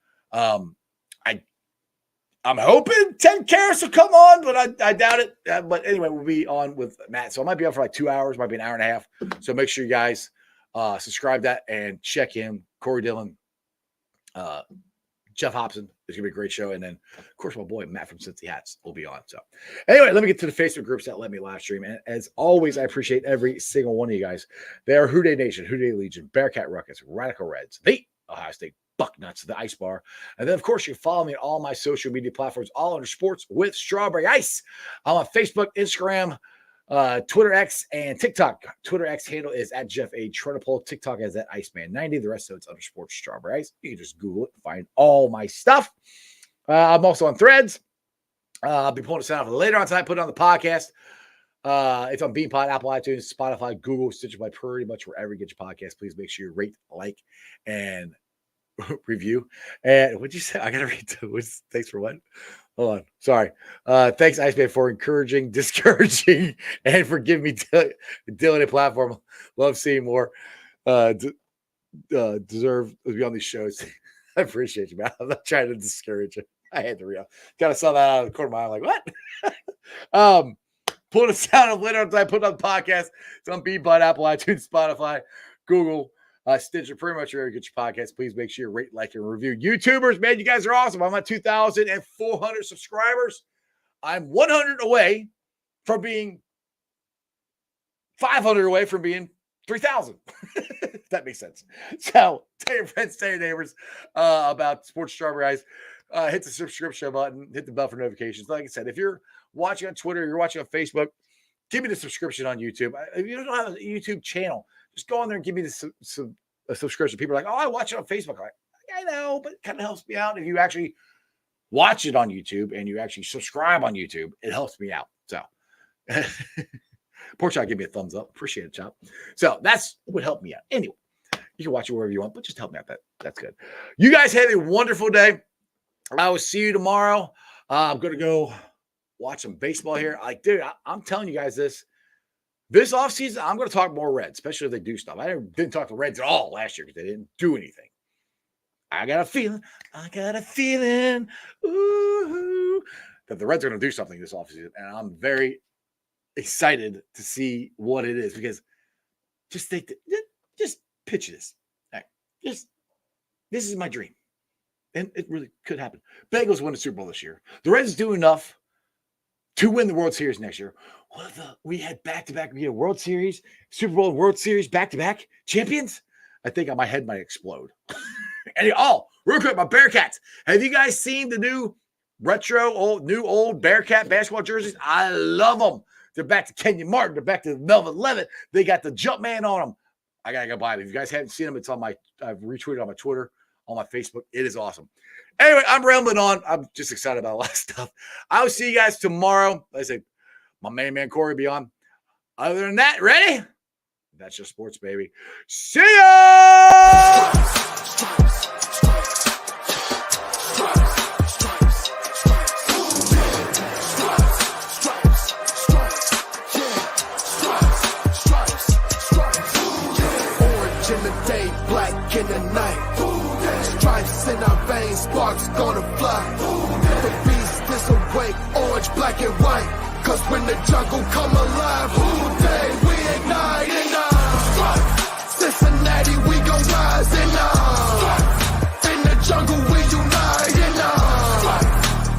I'm hoping Ted Karras will come on, but I doubt it. But anyway, we'll be on with Matt. So I might be on for like 2 hours, might be an hour and a half. So make sure you guys subscribe that and check in. Corey Dillon, Jeff Hobson. It's going to be a great show. And then, of course, my boy Matt from Cincy Hats will be on. So anyway, let me get to the Facebook groups that let me live stream. And as always, I appreciate every single one of you guys. They are Who Dey Nation, Who Dey Legion, Bearcat Ruckus, Radical Reds, the Ohio State Bucknuts, the Ice Bar. And then, of course, you can follow me on all my social media platforms, all under Sports with Strawberry Ice. I'm on Facebook, Instagram, Twitter X, and TikTok. Twitter X handle is at Jeff A. Trenopole. TikTok is at Iceman90. The rest of it's under Sports Strawberry Ice. You can just Google it and find all my stuff. I'm also on Threads. I'll be pulling this out later on tonight, put it on the podcast. It's on BeanPod, Apple iTunes, Spotify, Google, Stitcher Play, pretty much wherever you get your podcast. Please make sure you rate, like, and review. And what'd you say? I gotta read those. Thanks for what? Hold on. Sorry. Thanks, Iceman, for encouraging, discouraging, and for giving me Dylan a platform. Love seeing more. Deserve to be on these shows. I appreciate you, man. I'm not trying to discourage you. I had to real. Kind of saw that out of the corner of my eye. I'm like, what? Pull the sound of later on. I put it on the podcast. It's on BeanPod, Apple, iTunes, Spotify, Google, Stitcher, pretty much wherever you get your podcast. Please make sure you rate, like, and review. YouTubers, man, you guys are awesome. I'm at 2,400 subscribers. I'm 100 away from being 500 away from being 3,000. That makes sense. So tell your friends, tell your neighbors about Sports Strawberry Ice. Hit the subscription button, hit the bell for notifications. Like I said, if you're watching on Twitter, you're watching on Facebook, give me the subscription on YouTube. If you don't have a YouTube channel, just go on there and give me a subscription. People are like, oh, I watch it on Facebook. I'm like, I know, but it kind of helps me out. If you actually watch it on YouTube and you actually subscribe on YouTube, it helps me out. So poor Chop, give me a thumbs up. Appreciate it, Chop. So that's what helped me out. Anyway, you can watch it wherever you want, but just help me out. That's good. You guys have a wonderful day. I will see you tomorrow. I'm going to go watch some baseball here. Like, dude, I'm telling you guys this offseason, I'm going to talk more Reds, especially if they do stuff. I didn't talk to Reds at all last year because they didn't do anything. I got a feeling, ooh, that the Reds are going to do something this offseason. And I'm very excited to see what it is because just picture this. All right, this is my dream. And it really could happen. Bengals win the Super Bowl this year. The Reds do enough to win the World Series next year. We had back-to-back. We had World Series, Super Bowl, World Series, back-to-back champions. I think my head might explode. And real quick, my Bearcats. Have you guys seen the new retro, old Bearcat basketball jerseys? I love them. They're back to Kenyon Martin. They're back to Melvin Levitt. They got the jump man on them. I got to go buy them. If you guys haven't seen them, it's on I've retweeted on my Twitter, on my Facebook. It is awesome. Anyway, I'm rambling on. I'm just excited about a lot of stuff. I will see you guys tomorrow. Like I say, my main man Corey will be on. Other than that, ready? That's just sports, baby. See ya! Orange in the day, black in the night. Stripes in our veins, sparks gonna fly. The beast is awake, orange, black, and white. Cause when the jungle come alive, who day we ignite in Cincinnati, we gon' rise in the jungle, we unite in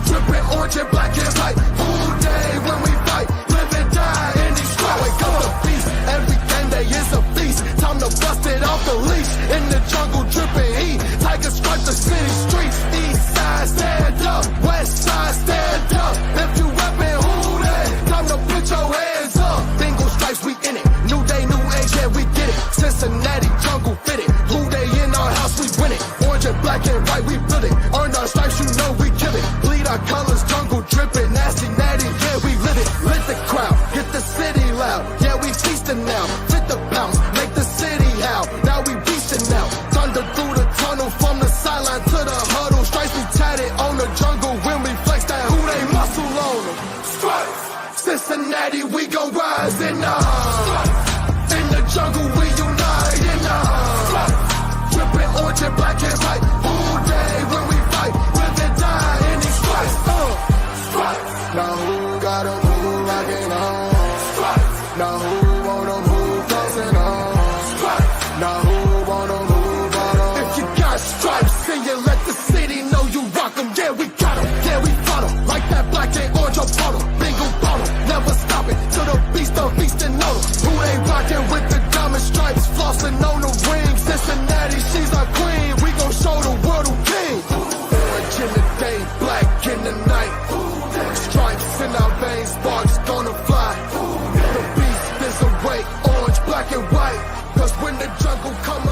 dripping orange and black and white. Who day when we fight, live and die in these stripes. Wake up the beast, everything day is a feast. Time to bust it off the leash. In the jungle, dripping heat. Tigers strike the city streets. East side, stand up. West side, stand up. If you rapping, who day? Time to put your hands up. Bengals stripes, we in it. New day, new age, yeah, we get it. Cincinnati, jungle fitted. Who day in our house, we win it. Orange and black and white, we build it. Earn our stripes, you know we kill it. Bleed our colors, jungle dripping. Cincinnati, we gon' rise in the jungle, we unite in dripping orange and black and white. All day when we fight, live and die in these stripes. Now who gotta move like it on? Now who wanna move closing on? Now who wanna move on? If you got stripes, then you let the city know you rock 'em. Yeah, we got 'em. Yeah, we fought 'em. Like that black and orange on bottle. Bingo bottle. Never stop it till the beast of feasting on 'em. Who ain't rocking with the diamond stripes? Flossing on the ring. Cincinnati, she's our queen. We gon' show the world who king. Orange in the day, black in the night. Stripes in our veins, sparks gonna fly. The beast is awake, orange, black and white. 'Cause when the jungle come